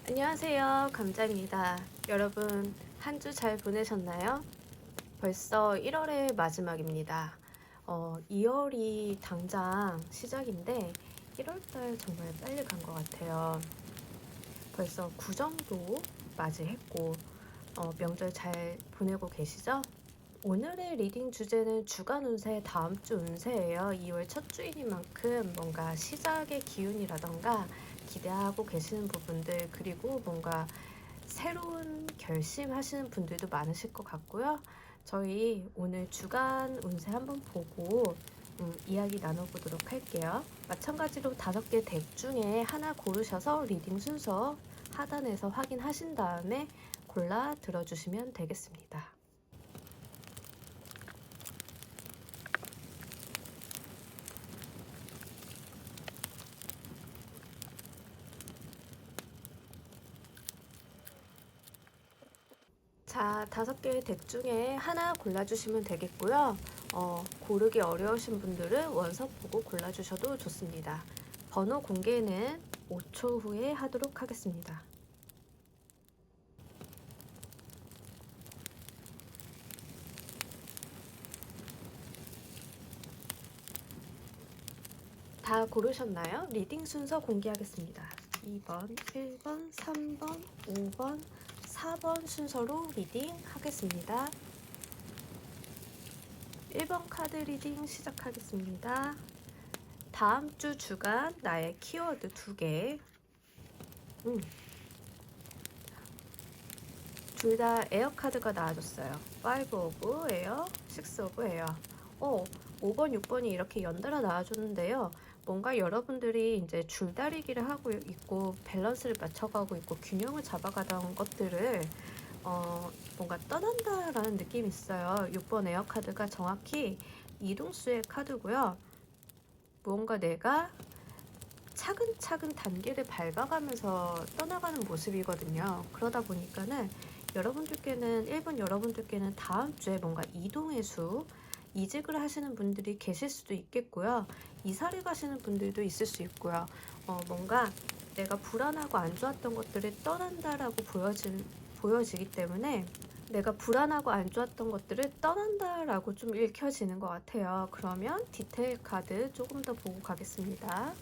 안녕하세요. 감자입니다. 여러분, 한 주 잘 보내셨나요? 벌써 1월의 마지막입니다. 2월이 당장 시작인데 1월달 정말 빨리 간 것 같아요. 벌써 구정도 맞이했고 명절 잘 보내고 계시죠? 오늘의 리딩 주제는 주간 운세, 다음 주 운세예요. 2월 첫 주이니만큼 뭔가 시작의 기운이라던가 기대하고 계시는 부분들, 그리고 뭔가 새로운 결심하시는 분들도 많으실 것 같고요. 저희 오늘 주간 운세 한번 보고 이야기 나눠보도록 할게요. 마찬가지로 5개 덱 중에 하나 고르셔서 리딩 순서 하단에서 확인하신 다음에 골라 들어주시면 되겠습니다. 자, 5개의 덱 중에 하나 골라주시면 되겠고요. 고르기 어려우신 분들은 원석 보고 골라주셔도 좋습니다. 번호 공개는 5초 후에 하도록 하겠습니다. 다 고르셨나요? 리딩 순서 공개하겠습니다. 2번, 1번, 3번, 5번, 4번 순서로 리딩 하겠습니다. 1번 카드 리딩 시작하겠습니다. 다음 주 주간 나의 키워드 2개. 둘 다 에어 카드가 나와줬어요. 5 오브 에어, 6 오브 에어. 5번, 6번이 이렇게 연달아 나와줬는데요. 뭔가 여러분들이 이제 줄다리기를 하고 있고 밸런스를 맞춰가고 있고 균형을 잡아가던 것들을 뭔가 떠난다라는 느낌이 있어요. 6번 에어 카드가 정확히 이동수의 카드고요. 뭔가 내가 차근차근 단계를 밟아가면서 떠나가는 모습이거든요. 그러다 보니까는 여러분들께는 1번 여러분들께는 다음 주에 뭔가 이동의 수, 이직을 하시는 분들이 계실 수도 있겠고요. 이사를 가시는 분들도 있을 수 있고요. 뭔가 내가 불안하고 안 좋았던 것들을 떠난다라고 보여지기 때문에 내가 불안하고 안 좋았던 것들을 떠난다라고 좀 읽혀지는 것 같아요. 그러면 디테일 카드 조금 더 보고 가겠습니다.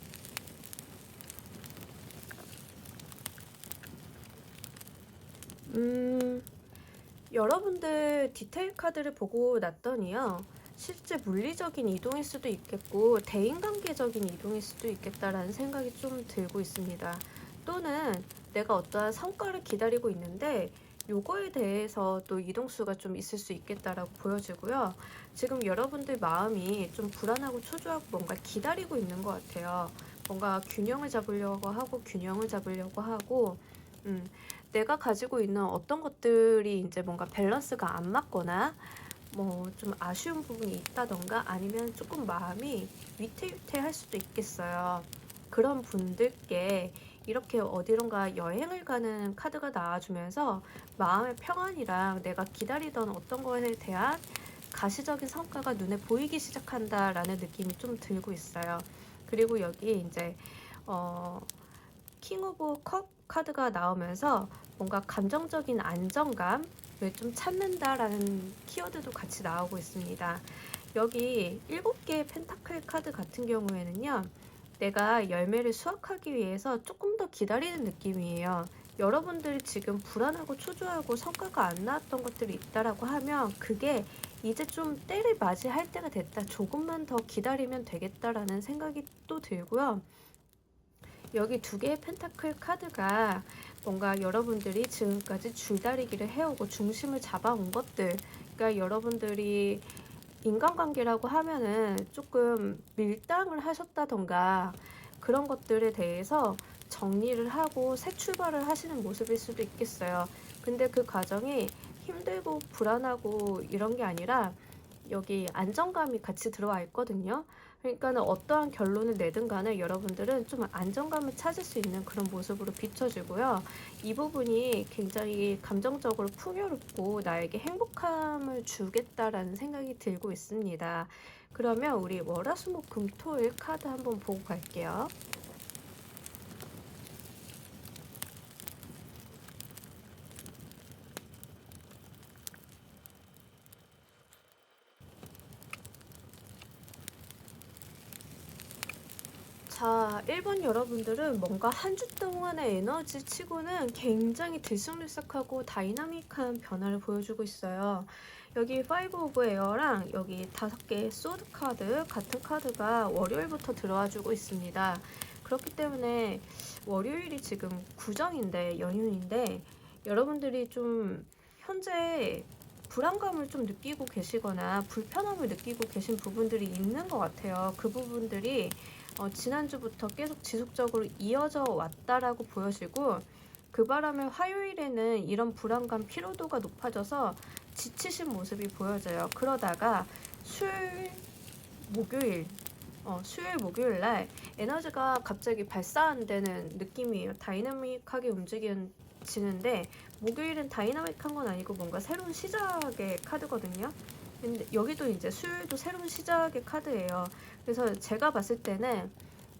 여러분들 디테일 카드를 보고 났더니요. 실제 물리적인 이동일 수도 있겠고 대인관계적인 이동일 수도 있겠다라는 생각이 좀 들고 있습니다. 또는 내가 어떠한 성과를 기다리고 있는데 요거에 대해서 또 이동수가 좀 있을 수 있겠다라고 보여지고요. 지금 여러분들 마음이 좀 불안하고 초조하고 뭔가 기다리고 있는 것 같아요. 뭔가 균형을 잡으려고 하고 내가 가지고 있는 어떤 것들이 이제 뭔가 밸런스가 안 맞거나 뭐 좀 아쉬운 부분이 있다던가 아니면 조금 마음이 위태위태할 수도 있겠어요. 그런 분들께 이렇게 어디론가 여행을 가는 카드가 나와주면서 마음의 평안이랑 내가 기다리던 어떤 것에 대한 가시적인 성과가 눈에 보이기 시작한다라는 느낌이 좀 들고 있어요. 그리고 여기 이제 킹 오브 컵 카드가 나오면서 뭔가 감정적인 안정감을 좀 찾는다라는 키워드도 같이 나오고 있습니다. 여기 7개의 펜타클 카드 같은 경우에는요. 내가 열매를 수확하기 위해서 조금 더 기다리는 느낌이에요. 여러분들이 지금 불안하고 초조하고 성과가 안 나왔던 것들이 있다라고 하면 그게 이제 좀 때를 맞이할 때가 됐다. 조금만 더 기다리면 되겠다라는 생각이 또 들고요. 여기 2개의 펜타클 카드가 뭔가 여러분들이 지금까지 줄다리기를 해오고 중심을 잡아온 것들, 그러니까 여러분들이 인간관계라고 하면은 조금 밀당을 하셨다던가 그런 것들에 대해서 정리를 하고 새 출발을 하시는 모습일 수도 있겠어요. 근데 그 과정이 힘들고 불안하고 이런 게 아니라 여기 안정감이 같이 들어와 있거든요. 그러니까는 어떠한 결론을 내든 간에 여러분들은 좀 안정감을 찾을 수 있는 그런 모습으로 비춰지고요. 이 부분이 굉장히 감정적으로 풍요롭고 나에게 행복함을 주겠다라는 생각이 들고 있습니다. 그러면 우리 월화수목금토일 카드 한번 보고 갈게요. 자, 일본 여러분들은 뭔가 한 주 동안의 에너지 치고는 굉장히 들쑥날쑥하고 다이나믹한 변화를 보여주고 있어요. 여기 5 오브 에어랑 여기 5개의 소드 카드 같은 카드가 월요일부터 들어와 주고 있습니다. 그렇기 때문에 월요일이 지금 구정인데 연휴인데 여러분들이 좀 현재 불안감을 좀 느끼고 계시거나 불편함을 느끼고 계신 부분들이 있는 것 같아요. 그 부분들이 지난주부터 계속 지속적으로 이어져 왔다라고 보여지고, 그 바람에 화요일에는 이런 불안감, 피로도가 높아져서 지치신 모습이 보여져요. 그러다가 수요일, 목요일 날 에너지가 갑자기 발산되는 느낌이에요. 다이나믹하게 움직이는데, 목요일은 다이나믹한 건 아니고 뭔가 새로운 시작의 카드거든요. 근데 여기도 이제 수요일도 새로운 시작의 카드예요. 그래서 제가 봤을 때는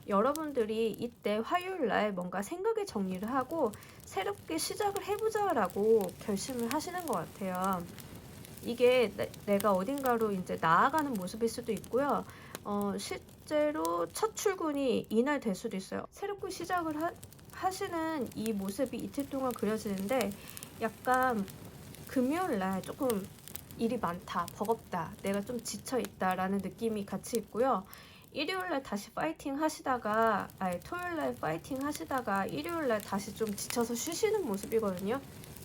여러분들이 이때 화요일 날 뭔가 생각의 정리를 하고 새롭게 시작을 해보자 라고 결심을 하시는 것 같아요. 이게 내가 어딘가로 이제 나아가는 모습일 수도 있고요. 실제로 첫 출근이 이날 될 수도 있어요. 새롭게 시작을 하시는 이 모습이 이틀 동안 그려지는데, 약간 금요일 날 조금 일이 많다, 버겁다, 내가 좀 지쳐있다 라는 느낌이 같이 있고요. 일요일날 다시 파이팅 하시다가, 토요일날 파이팅 하시다가 일요일날 다시 좀 지쳐서 쉬시는 모습이거든요.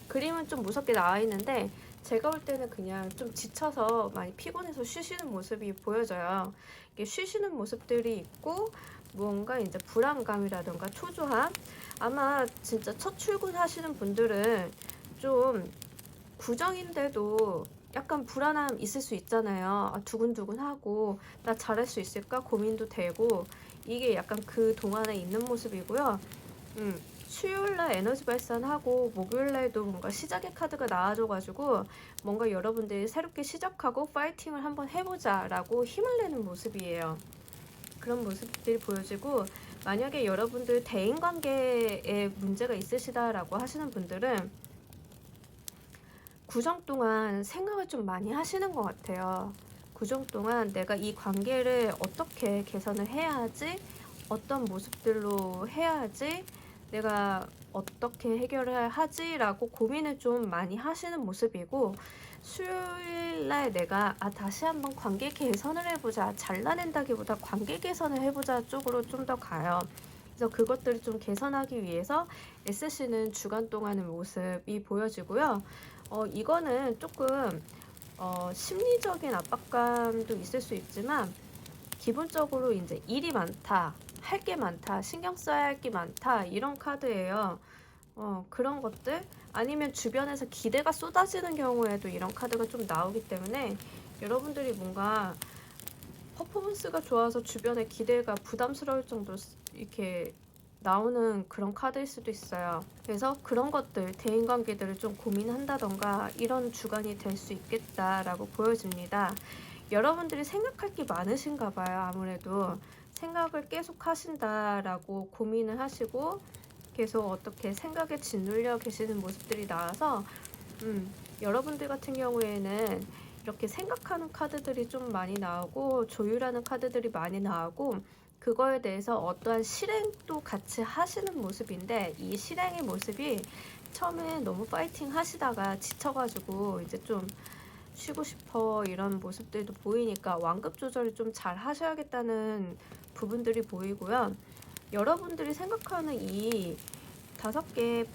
그림은 좀 무섭게 나와 있는데 제가 볼 때는 그냥 좀 지쳐서 많이 피곤해서 쉬시는 모습이 보여져요. 이게 쉬시는 모습들이 있고, 뭔가 이제 불안감이라던가 초조함, 아마 진짜 첫 출근하시는 분들은 좀 구정인데도 약간 불안함 있을 수 있잖아요. 두근두근하고 나 잘할 수 있을까 고민도 되고, 이게 약간 그 동안에 있는 모습이고요. 수요일날 에너지 발산하고 목요일날도 뭔가 시작의 카드가 나와줘가지고 뭔가 여러분들이 새롭게 시작하고 파이팅을 한번 해보자 라고 힘을 내는 모습이에요. 그런 모습들이 보여지고, 만약에 여러분들 대인관계에 문제가 있으시다라고 하시는 분들은 구정 동안 생각을 좀 많이 하시는 것 같아요. 구정 동안 내가 이 관계를 어떻게 개선을 해야 하지? 어떤 모습들로 해야 하지? 내가 어떻게 해결을 하지? 라고 고민을 좀 많이 하시는 모습이고, 수요일날 내가 다시 한번 관계 개선을 해보자, 잘라낸다기보다 관계 개선을 해보자 쪽으로 좀 더 가요. 그래서 그것들을 좀 개선하기 위해서 애쓰시는 주간 동안의 모습이 보여지고요. 이거는 조금 심리적인 압박감도 있을 수 있지만, 기본적으로 이제 일이 많다, 할 게 많다, 신경 써야 할 게 많다, 이런 카드예요. 그런 것들, 아니면 주변에서 기대가 쏟아지는 경우에도 이런 카드가 좀 나오기 때문에 여러분들이 뭔가 퍼포먼스가 좋아서 주변의 기대가 부담스러울 정도로 이렇게 나오는 그런 카드일 수도 있어요. 그래서 그런 것들, 대인관계들을 좀 고민한다던가 이런 주간이 될 수 있겠다라고 보여집니다. 여러분들이 생각할 게 많으신가 봐요. 아무래도 생각을 계속 하신다라고 고민을 하시고 계속 어떻게 생각에 짓눌려 계시는 모습들이 나와서 여러분들 같은 경우에는 이렇게 생각하는 카드들이 좀 많이 나오고 조율하는 카드들이 많이 나오고, 그거에 대해서 어떠한 실행도 같이 하시는 모습인데, 이 실행의 모습이 처음에 너무 파이팅 하시다가 지쳐가지고 이제 좀 쉬고 싶어 이런 모습들도 보이니까 완급 조절을 좀 잘 하셔야겠다는 부분들이 보이고요. 여러분들이 생각하는 이 5개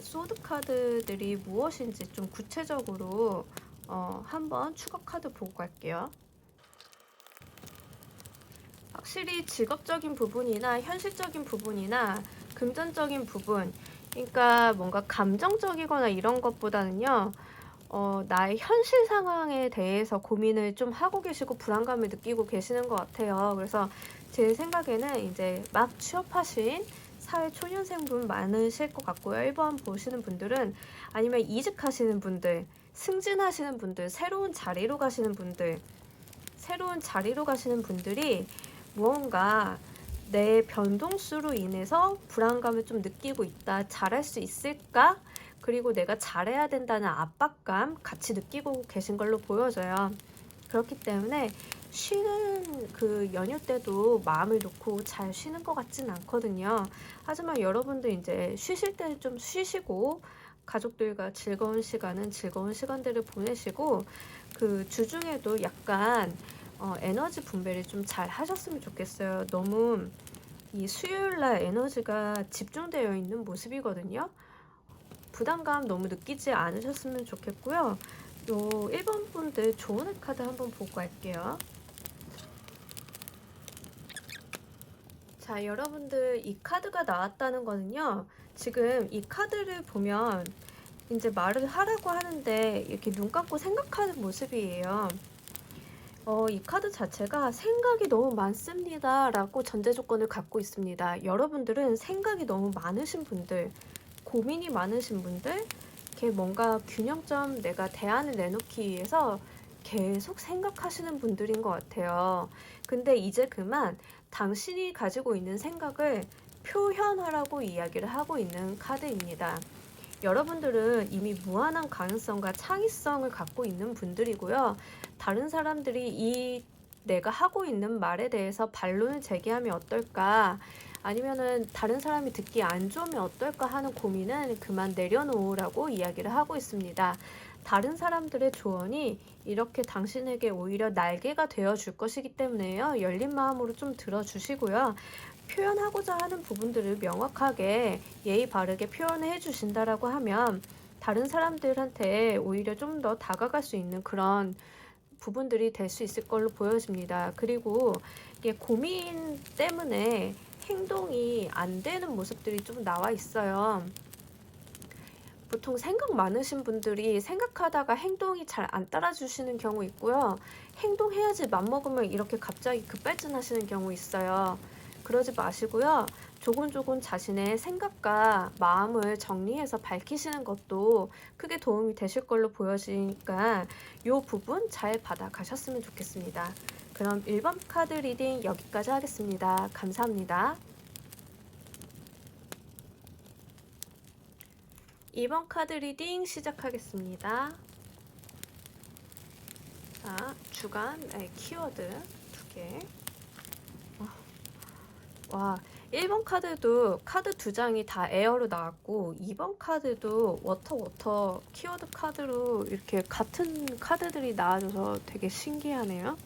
소드 카드들이 무엇인지 좀 구체적으로 한번 추가 카드 보고 갈게요. 확실히 직업적인 부분이나 현실적인 부분이나 금전적인 부분, 그러니까 뭔가 감정적이거나 이런 것보다는요, 나의 현실 상황에 대해서 고민을 좀 하고 계시고 불안감을 느끼고 계시는 것 같아요. 그래서 제 생각에는 이제 막 취업하신 사회 초년생분 많으실 것 같고요. 1번 보시는 분들은, 아니면 이직하시는 분들, 승진하시는 분들, 새로운 자리로 가시는 분들이 무언가 내 변동수로 인해서 불안감을 좀 느끼고 있다. 잘할 수 있을까? 그리고 내가 잘해야 된다는 압박감 같이 느끼고 계신 걸로 보여져요. 그렇기 때문에 쉬는 그 연휴 때도 마음을 놓고 잘 쉬는 것 같진 않거든요. 하지만 여러분들 이제 쉬실 때는 좀 쉬시고 가족들과 즐거운 시간은 즐거운 시간들을 보내시고 그 주중에도 약간 에너지 분배를 좀 잘 하셨으면 좋겠어요. 너무 이 수요일 날 에너지가 집중되어 있는 모습이거든요. 부담감 너무 느끼지 않으셨으면 좋겠고요. 요 1번 분들 좋은 카드 한번 보고 갈게요. 자, 여러분들 이 카드가 나왔다는 거는요. 지금 이 카드를 보면 이제 말을 하라고 하는데 이렇게 눈 감고 생각하는 모습이에요. 이 카드 자체가 생각이 너무 많습니다 라고 전제 조건을 갖고 있습니다. 여러분들은 생각이 너무 많으신 분들, 고민이 많으신 분들, 이렇게 뭔가 균형점 내가 대안을 내놓기 위해서 계속 생각하시는 분들인 것 같아요. 근데 이제 그만 당신이 가지고 있는 생각을 표현하라고 이야기를 하고 있는 카드입니다. 여러분들은 이미 무한한 가능성과 창의성을 갖고 있는 분들이고요. 다른 사람들이 이 내가 하고 있는 말에 대해서 반론을 제기하면 어떨까? 아니면은 다른 사람이 듣기 안 좋으면 어떨까 하는 고민은 그만 내려놓으라고 이야기를 하고 있습니다. 다른 사람들의 조언이 이렇게 당신에게 오히려 날개가 되어 줄 것이기 때문에요. 열린 마음으로 좀 들어주시고요. 표현하고자 하는 부분들을 명확하게 예의 바르게 표현을 해주신다라고 하면 다른 사람들한테 오히려 좀 더 다가갈 수 있는 그런 부분들이 될 수 있을 걸로 보여집니다. 그리고 이게 고민 때문에 행동이 안 되는 모습들이 좀 나와 있어요. 보통 생각 많으신 분들이 생각하다가 행동이 잘 안 따라주시는 경우 있고요. 행동해야지 맘먹으면 이렇게 갑자기 급발진하시는 경우 있어요. 그러지 마시고요. 조곤조곤 자신의 생각과 마음을 정리해서 밝히시는 것도 크게 도움이 되실 걸로 보여지니까 이 부분 잘 받아가셨으면 좋겠습니다. 그럼 1번 카드 리딩 여기까지 하겠습니다. 감사합니다. 2번 카드 리딩 시작하겠습니다. 자, 주간 키워드 2개. 와, 1번 카드도 카드 2장이 다 에어로 나왔고 2번 카드도 워터 키워드 카드로 이렇게 같은 카드들이 나와줘서 되게 신기하네요.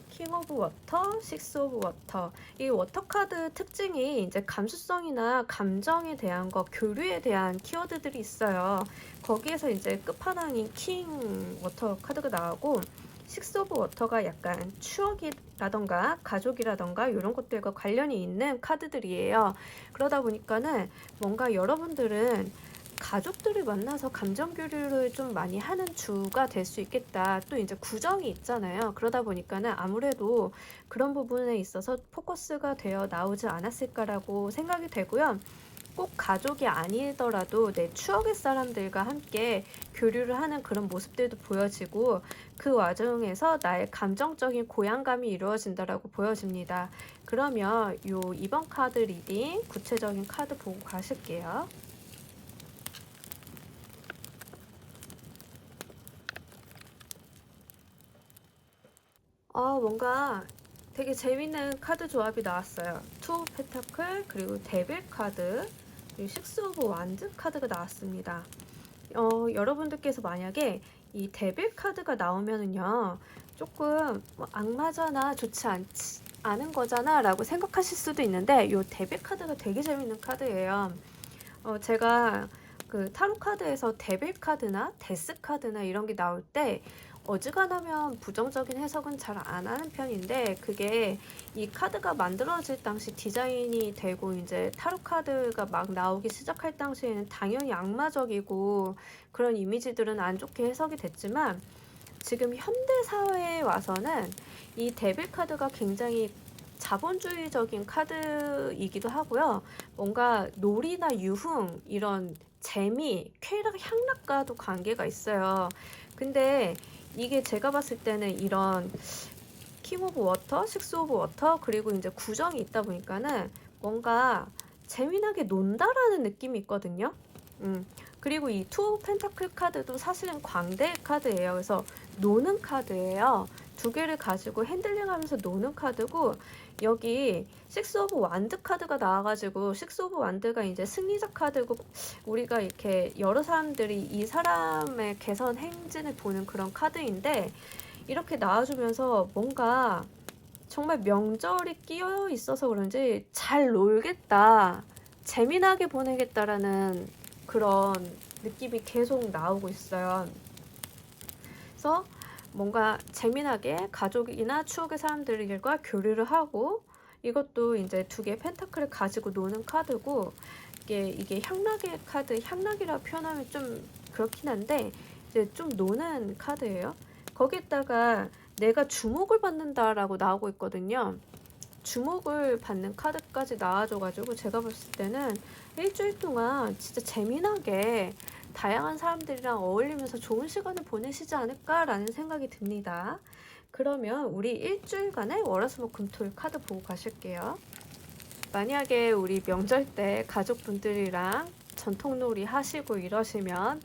킹 오브 워터, 식스 오브 워터. 이 워터 카드 특징이 이제 감수성이나 감정에 대한 거, 교류에 대한 키워드들이 있어요. 거기에서 이제 끝판왕인 킹 워터 카드가 나오고 식스 오브 워터가 약간 추억이라던가 가족이라던가 이런 것들과 관련이 있는 카드들이에요. 그러다 보니까는 뭔가 여러분들은 가족들을 만나서 감정 교류를 좀 많이 하는 주가 될 수 있겠다. 또 이제 구정이 있잖아요. 그러다 보니까는 아무래도 그런 부분에 있어서 포커스가 되어 나오지 않았을까라고 생각이 되고요. 꼭 가족이 아니더라도 내 추억의 사람들과 함께 교류를 하는 그런 모습들도 보여지고 그 와중에서 나의 감정적인 고양감이 이루어진다라고 보여집니다. 그러면 요 2번 카드 리딩 구체적인 카드 보고 가실게요. 뭔가 되게 재밌는 카드 조합이 나왔어요. 투 페타클 그리고 데빌 카드 그리고 식스 오브 완드 카드가 나왔습니다. 여러분들께서 만약에 이 데빌 카드가 나오면은요 조금 뭐 악마잖아 좋지 않은 거잖아 라고 생각하실 수도 있는데 이 데빌 카드가 되게 재밌는 카드예요. 제가 그 타로 카드에서 데빌 카드나 데스 카드나 이런 게 나올 때 어지간하면 부정적인 해석은 잘 안 하는 편인데 그게 이 카드가 만들어질 당시 디자인이 되고 이제 타로 카드가 막 나오기 시작할 당시에는 당연히 악마적이고 그런 이미지들은 안 좋게 해석이 됐지만 지금 현대 사회에 와서는 이 데빌 카드가 굉장히 자본주의적인 카드이기도 하고요. 뭔가 놀이나 유흥 이런 재미, 쾌락, 향락과도 관계가 있어요. 근데 이게 제가 봤을 때는 이런 킹 오브 워터, 식스 오브 워터 그리고 이제 구정이 있다 보니까는 뭔가 재미나게 논다라는 느낌이 있거든요. 그리고 이 투 펜타클 카드도 사실은 광대 카드예요. 그래서 노는 카드예요. 두 개를 가지고 핸들링하면서 노는 카드고, 여기 식스 오브 완드 카드가 나와가지고, 식스 오브 완드가 이제 승리자 카드고, 우리가 이렇게 여러 사람들이 이 사람의 개선 행진을 보는 그런 카드인데, 이렇게 나와주면서 뭔가 정말 명절이 끼어 있어서 그런지 잘 놀겠다, 재미나게 보내겠다라는 그런 느낌이 계속 나오고 있어요. 그래서 뭔가 재미나게 가족이나 추억의 사람들과 교류를 하고, 이것도 이제 두 개의 펜타클을 가지고 노는 카드고, 이게 향락의 카드, 향락이라 표현하면 좀 그렇긴 한데 이제 좀 노는 카드예요. 거기에다가 내가 주목을 받는다라고 나오고 있거든요. 주목을 받는 카드까지 나와줘가지고 제가 봤을 때는 일주일 동안 진짜 재미나게 다양한 사람들이랑 어울리면서 좋은 시간을 보내시지 않을까라는 생각이 듭니다. 그러면 우리 일주일간의 월화수목금토일 카드 보고 가실게요. 만약에 우리 명절 때 가족분들이랑 전통놀이 하시고 이러시면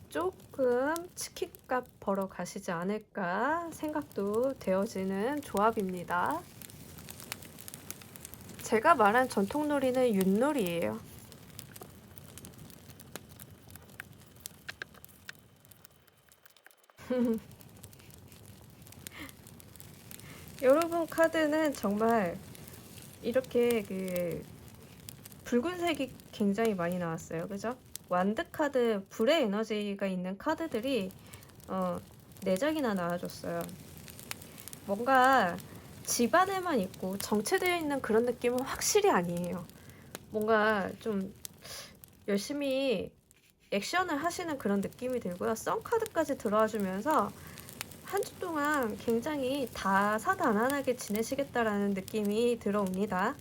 조금 치킨값 벌어 가시지 않을까 생각도 되어지는 조합입니다. 제가 말한 전통놀이는 윷놀이예요. 여러분, 카드는 정말 이렇게 붉은색이 굉장히 많이 나왔어요. 그죠? 완드 카드, 불의 에너지가 있는 카드들이 4장이나 나와줬어요. 뭔가 집안에만 있고 정체되어 있는 그런 느낌은 확실히 아니에요. 뭔가 좀 열심히 액션을 하시는 그런 느낌이 들고요. 썬카드까지 들어와 주면서 한 주 동안 굉장히 다사다난하게 지내시겠다라는 느낌이 들어옵니다.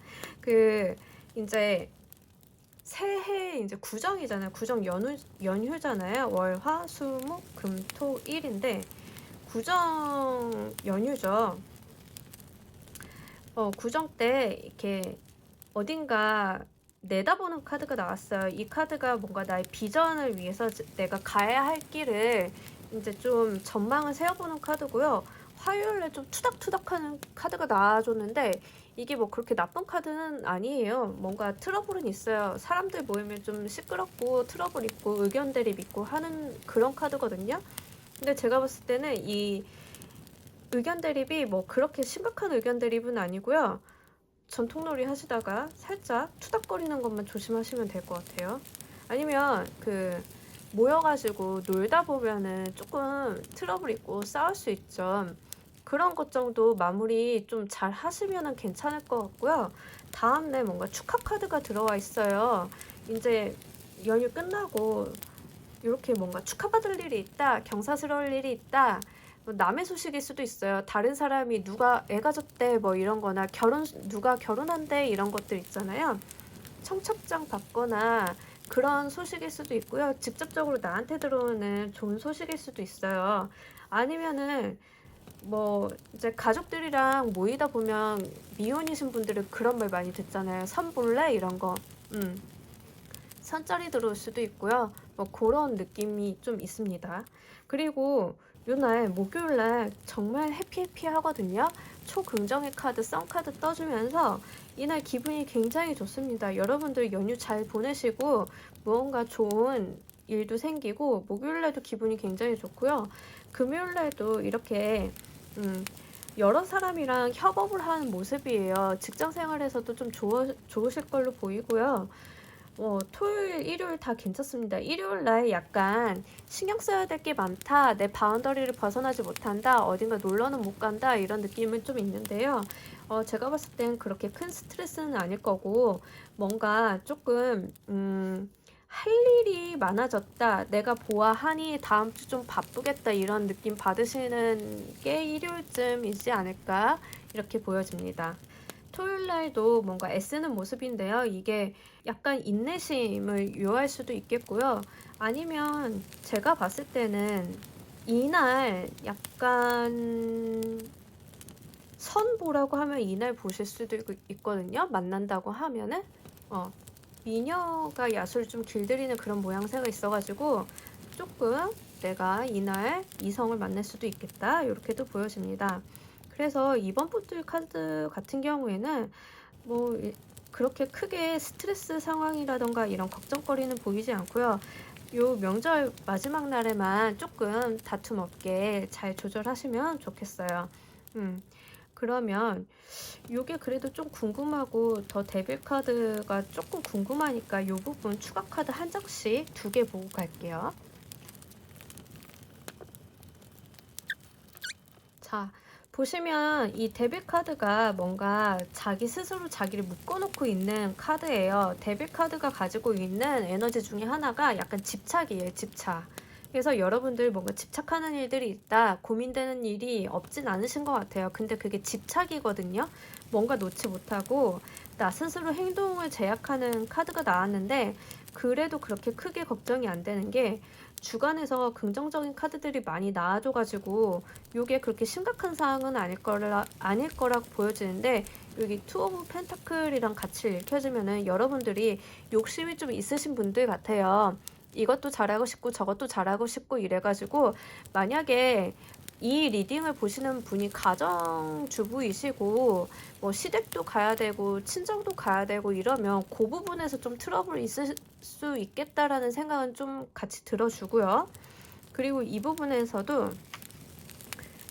이제 새해 이제 구정이잖아요. 구정 연휴잖아요. 월, 화, 수, 목, 금, 토, 일인데 구정 연휴죠. 구정 때 이렇게 어딘가 내다보는 카드가 나왔어요. 이 카드가 뭔가 나의 비전을 위해서 내가 가야 할 길을 이제 좀 전망을 세워보는 카드고요. 화요일에 좀 투닥투닥하는 카드가 나와줬는데 이게 뭐 그렇게 나쁜 카드는 아니에요. 뭔가 트러블은 있어요. 사람들 모이면 좀 시끄럽고 트러블 있고 의견 대립 있고 하는 그런 카드거든요. 근데 제가 봤을 때는 이 의견 대립이 뭐 그렇게 심각한 의견 대립은 아니고요. 전통놀이 하시다가 살짝 투닥거리는 것만 조심하시면 될 것 같아요. 아니면 모여가지고 놀다 보면은 조금 트러블 있고 싸울 수 있죠. 그런 것 정도 마무리 좀 잘 하시면 괜찮을 것 같고요. 다음날 뭔가 축하 카드가 들어와 있어요. 이제 연휴 끝나고 이렇게 뭔가 축하받을 일이 있다, 경사스러울 일이 있다, 남의 소식일 수도 있어요. 다른 사람이 누가 애 가졌대 뭐 이런 거나 누가 결혼한대 이런 것들 있잖아요. 청첩장 받거나 그런 소식일 수도 있고요. 직접적으로 나한테 들어오는 좋은 소식일 수도 있어요. 아니면은 뭐 이제 가족들이랑 모이다 보면 미혼이신 분들은 그런 말 많이 듣잖아요. 선 볼래? 이런 거. 선짜리 들어올 수도 있고요. 뭐 그런 느낌이 좀 있습니다. 그리고 요날 목요일날 정말 해피해피 하거든요. 초긍정의 카드, 썬카드 떠주면서 이날 기분이 굉장히 좋습니다. 여러분들 연휴 잘 보내시고 무언가 좋은 일도 생기고 목요일날도 기분이 굉장히 좋고요. 금요일날도 이렇게 여러 사람이랑 협업을 하는 모습이에요. 직장 생활에서도 좀 좋으실 걸로 보이고요. 토요일, 일요일 다 괜찮습니다. 일요일 날 약간 신경 써야 될 게 많다, 내 바운더리를 벗어나지 못한다, 어딘가 놀러는 못 간다 이런 느낌은 좀 있는데요. 제가 봤을 땐 그렇게 큰 스트레스는 아닐 거고 뭔가 조금 할 일이 많아졌다, 내가 보아하니 다음 주 좀 바쁘겠다 이런 느낌 받으시는 게 일요일쯤이지 않을까 이렇게 보여집니다. 토요일 날도 뭔가 애쓰는 모습인데요. 이게 약간 인내심을 요할 수도 있겠고요. 아니면 제가 봤을 때는 이날 약간 선보라고 하면 이날 보실 수도 있거든요. 만난다고 하면은 미녀가 야수를 좀 길들이는 그런 모양새가 있어가지고 조금 내가 이날 이성을 만날 수도 있겠다, 이렇게도 보여집니다. 그래서 이번 분들 카드 같은 경우에는 뭐 그렇게 크게 스트레스 상황이라던가 이런 걱정거리는 보이지 않고요. 요 명절 마지막 날에만 조금 다툼 없게 잘 조절하시면 좋겠어요. 그러면 요게 그래도 좀 궁금하고 더 데빌 카드가 조금 궁금하니까 요 부분 추가 카드 한 장씩 2개 보고 갈게요. 자, 보시면 이 데빌 카드가 뭔가 자기 스스로 자기를 묶어놓고 있는 카드예요. 데빌 카드가 가지고 있는 에너지 중에 하나가 약간 집착이에요, 집착. 그래서 여러분들 뭔가 집착하는 일들이 있다, 고민되는 일이 없진 않으신 것 같아요. 근데 그게 집착이거든요. 뭔가 놓지 못하고 나 스스로 행동을 제약하는 카드가 나왔는데, 그래도 그렇게 크게 걱정이 안 되는 게 주간에서 긍정적인 카드들이 많이 나와줘가지고 요게 그렇게 심각한 사항은 아닐 거라고 보여지는데, 여기 투 오브 펜타클이랑 같이 읽혀지면은 여러분들이 욕심이 좀 있으신 분들 같아요. 이것도 잘하고 싶고 저것도 잘하고 싶고 이래가지고, 만약에 이 리딩을 보시는 분이 가정주부이시고 뭐 시댁도 가야 되고 친정도 가야 되고 이러면 그 부분에서 좀 트러블이 있을 수 있겠다라는 생각은 좀 같이 들어주고요. 그리고 이 부분에서도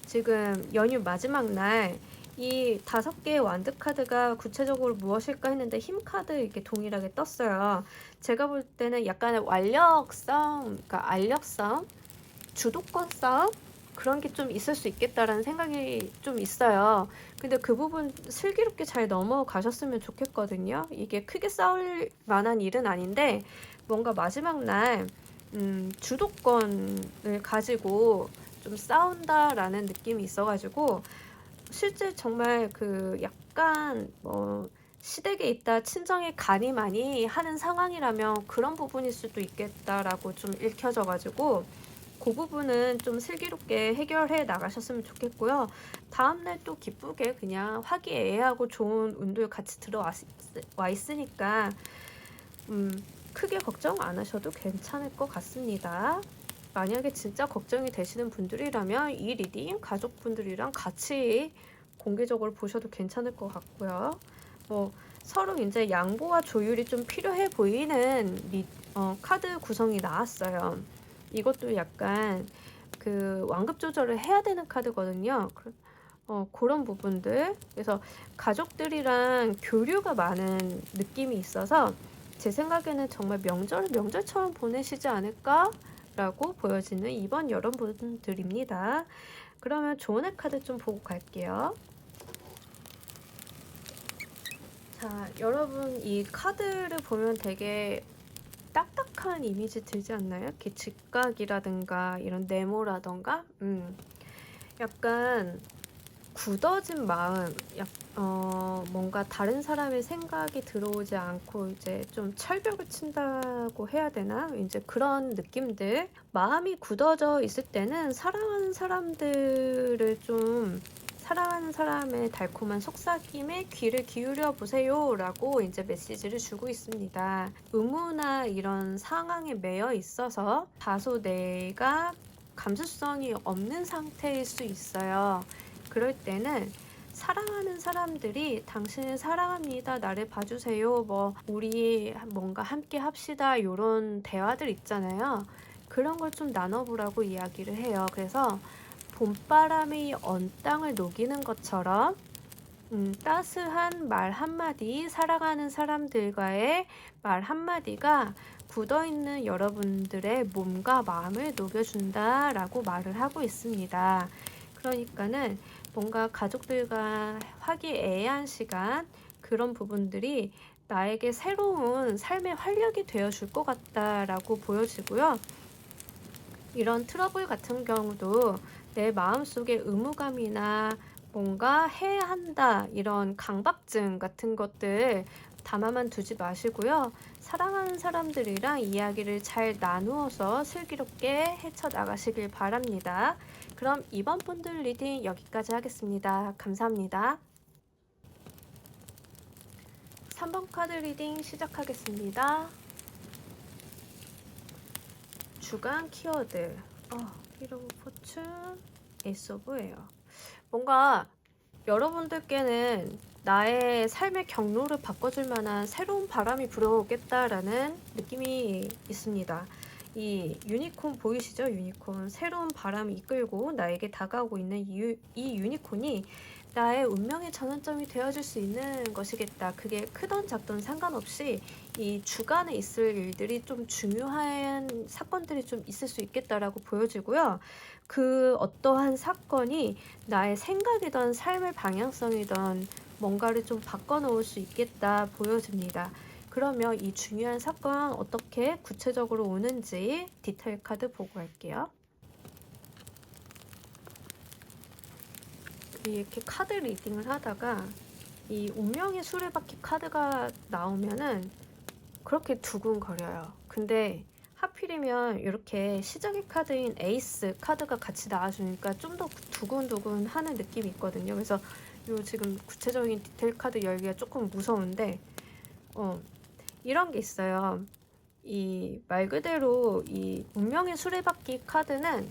지금 연휴 마지막 날 이 5개의 완드 카드가 구체적으로 무엇일까 했는데 힘 카드 이렇게 동일하게 떴어요. 제가 볼 때는 약간의 완력 싸움, 그러니까 알력 싸움, 주도권 싸움, 그런 게 좀 있을 수 있겠다라는 생각이 좀 있어요. 근데 그 부분 슬기롭게 잘 넘어가셨으면 좋겠거든요. 이게 크게 싸울 만한 일은 아닌데 뭔가 마지막 날 주도권을 가지고 좀 싸운다라는 느낌이 있어가지고, 실제 정말 그 약간 뭐 시댁에 있다 친정에 가니 많이 하는 상황이라면 그런 부분일 수도 있겠다라고 좀 읽혀져가지고, 그 부분은 좀 슬기롭게 해결해 나가셨으면 좋겠고요. 다음날 또 기쁘게 그냥 화기애애하고 좋은 운도 같이 들어와 있으니까 크게 걱정 안 하셔도 괜찮을 것 같습니다. 만약에 진짜 걱정이 되시는 분들이라면 이 리딩 가족분들이랑 같이 공개적으로 보셔도 괜찮을 것 같고요. 뭐 서로 이제 양보와 조율이 좀 필요해 보이는 카드 구성이 나왔어요. 이것도 약간 그 완급 조절을 해야 되는 카드거든요. 그런 부분들. 그래서 가족들이랑 교류가 많은 느낌이 있어서 제 생각에는 정말 명절처럼 보내시지 않을까라고 보여지는 이번 여러분들입니다. 그러면 조언의 카드 좀 보고 갈게요. 자, 여러분 이 카드를 보면 되게 딱딱한 이미지 들지 않나요? 이렇게 직각이라든가 이런 네모라던가 약간 굳어진 마음, 뭔가 다른 사람의 생각이 들어오지 않고 이제 좀 철벽을 친다고 해야 되나? 이제 그런 느낌들. 마음이 굳어져 있을 때는 사랑하는 사람의 달콤한 속삭임에 귀를 기울여 보세요 라고 이제 메시지를 주고 있습니다. 의무나 이런 상황에 매여 있어서 다소 내가 감수성이 없는 상태일 수 있어요. 그럴 때는 사랑하는 사람들이 당신을 사랑합니다, 나를 봐주세요, 뭐 우리 뭔가 함께 합시다, 이런 대화들 있잖아요. 그런 걸 좀 나눠보라고 이야기를 해요. 그래서 봄바람이 언 땅을 녹이는 것처럼 따스한 말 한마디, 사랑하는 사람들과의 말 한마디가 굳어있는 여러분들의 몸과 마음을 녹여준다라고 말을 하고 있습니다. 그러니까는 뭔가 가족들과 화기애애한 시간, 그런 부분들이 나에게 새로운 삶의 활력이 되어줄 것 같다라고 보여지고요. 이런 트러블 같은 경우도 내 마음속에 의무감이나 뭔가 해야 한다, 이런 강박증 같은 것들 담아만 두지 마시고요. 사랑하는 사람들이랑 이야기를 잘 나누어서 슬기롭게 헤쳐나가시길 바랍니다. 그럼 이번 분들 리딩 여기까지 하겠습니다. 감사합니다. 3번 카드 리딩 시작하겠습니다. 주간 키워드 휘로 오브 포춘, 에이스 오브 에어. 뭔가 여러분들께는 나의 삶의 경로를 바꿔줄 만한 새로운 바람이 불어오겠다라는 느낌이 있습니다. 이 유니콘 보이시죠? 유니콘. 새로운 바람이 이끌고 나에게 다가오고 있는 이 유니콘이 나의 운명의 전환점이 되어줄 수 있는 것이겠다. 그게 크던 작던 상관없이 이 주간에 있을 일들이 좀 중요한 사건들이 좀 있을 수 있겠다라고 보여지고요. 그 어떠한 사건이 나의 생각이던 삶의 방향성이던 뭔가를 좀 바꿔놓을 수 있겠다 보여집니다. 그러면 이 중요한 사건 어떻게 구체적으로 오는지 디테일 카드 보고 할게요. 이렇게 카드 리딩을 하다가 이 운명의 수레바퀴 카드가 나오면은 그렇게 두근거려요. 근데 하필이면 이렇게 시작의 카드인 에이스 카드가 같이 나와주니까 좀 더 두근두근 하는 느낌이 있거든요. 그래서 요 지금 구체적인 디테일 카드 열기가 조금 무서운데 이런 게 있어요. 이 말 그대로 이 운명의 수레바퀴 카드는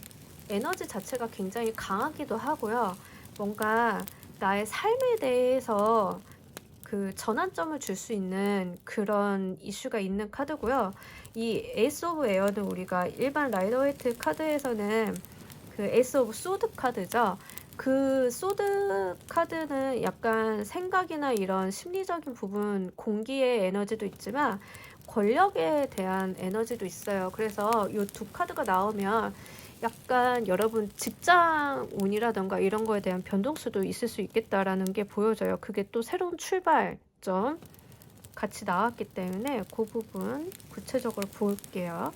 에너지 자체가 굉장히 강하기도 하고요. 뭔가 나의 삶에 대해서 그 전환점을 줄 수 있는 그런 이슈가 있는 카드고요. 이 에이스 오브 에어는 우리가 일반 라이더 웨이트 카드에서는 그 에이스 오브 소드 카드죠. 그 소드 카드는 약간 생각이나 이런 심리적인 부분, 공기의 에너지도 있지만 권력에 대한 에너지도 있어요. 그래서 이 두 카드가 나오면 약간 여러분 직장 운이라던가 이런 거에 대한 변동수도 있을 수 있겠다라는 게 보여져요. 그게 또 새로운 출발점 같이 나왔기 때문에 그 부분 구체적으로 볼게요.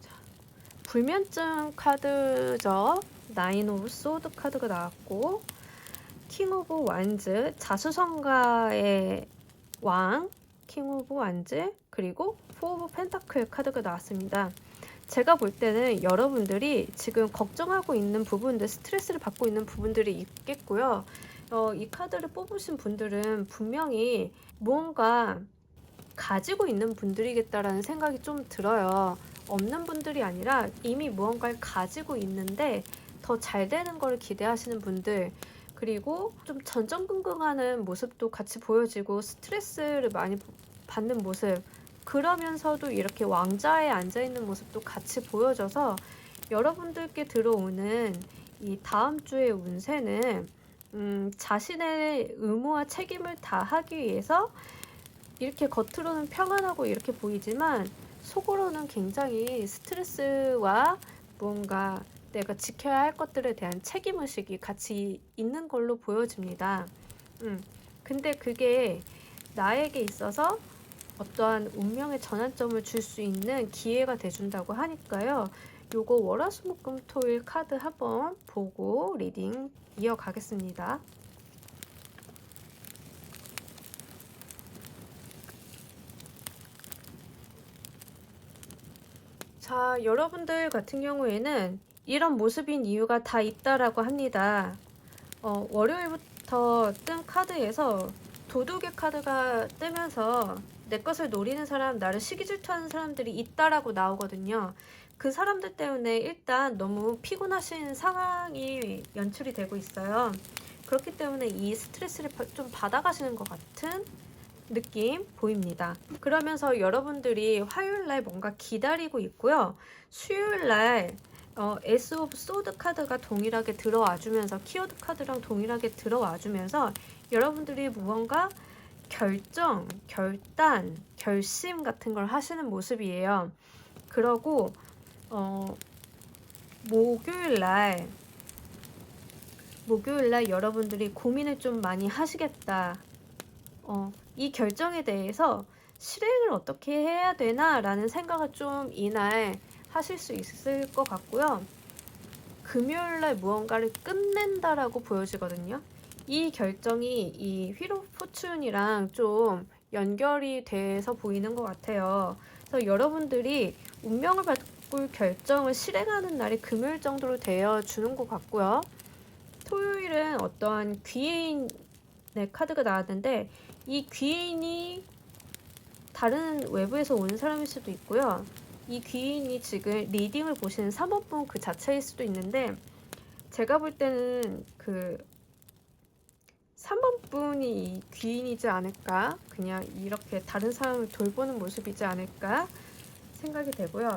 자, 불면증 카드죠. 나인 오브 소드 카드가 나왔고, 킹 오브 완즈, 자수성가의 왕, 킹 오브 완즈, 그리고 포 오브 펜타클 카드가 나왔습니다. 제가 볼 때는 여러분들이 지금 걱정하고 있는 부분들, 스트레스를 받고 있는 부분들이 있겠고요. 이 카드를 뽑으신 분들은 분명히 무언가 가지고 있는 분들이겠다라는 생각이 좀 들어요. 없는 분들이 아니라 이미 무언가를 가지고 있는데 더 잘 되는 걸 기대하시는 분들, 그리고 좀 전전긍긍하는 모습도 같이 보여지고 스트레스를 많이 받는 모습, 그러면서도 이렇게 왕좌에 앉아있는 모습도 같이 보여져서 여러분들께 들어오는 이 다음 주의 운세는 자신의 의무와 책임을 다하기 위해서 이렇게 겉으로는 평안하고 이렇게 보이지만 속으로는 굉장히 스트레스와 뭔가 내가 지켜야 할 것들에 대한 책임의식이 같이 있는 걸로 보여집니다. 근데 그게 나에게 있어서 어떠한 운명의 전환점을 줄 수 있는 기회가 돼준다고 하니까요. 요거 월화수목금토일 카드 한번 보고 리딩 이어가겠습니다. 자, 여러분들 같은 경우에는 이런 모습인 이유가 다 있다라고 합니다. 월요일부터 뜬 카드에서 도둑의 카드가 뜨면서 내 것을 노리는 사람, 나를 시기 질투하는 사람들이 있다라고 나오거든요. 그 사람들 때문에 일단 너무 피곤하신 상황이 연출이 되고 있어요. 그렇기 때문에 이 스트레스를 좀 받아가시는 것 같은 느낌 보입니다. 그러면서 여러분들이 화요일날 뭔가 기다리고 있고요. 수요일날 에스 오브 소드 카드가 동일하게 들어와주면서 키워드 카드랑 동일하게 들어와주면서 여러분들이 무언가 결정, 결단, 결심 같은 걸 하시는 모습이에요. 그러고 목요일날 여러분들이 고민을 좀 많이 하시겠다. 이 결정에 대해서 실행을 어떻게 해야 되나 라는 생각을 좀 이날 하실 수 있을 것 같고요. 금요일날 무언가를 끝낸다라고 보여지거든요. 이 결정이 이 휠 오브 포춘이랑 좀 연결이 돼서 보이는 것 같아요. 그래서 여러분들이 운명을 바꿀 결정을 실행하는 날이 금요일 정도로 되어 주는 것 같고요. 토요일은 어떠한 귀인 네, 카드가 나왔는데 이 귀인이 다른 외부에서 온 사람일 수도 있고요. 이 귀인이 지금 리딩을 보시는 사모분 그 자체일 수도 있는데 제가 볼 때는 그 3번 분이 귀인이지 않을까, 그냥 이렇게 다른 사람을 돌보는 모습이지 않을까 생각이 되고요.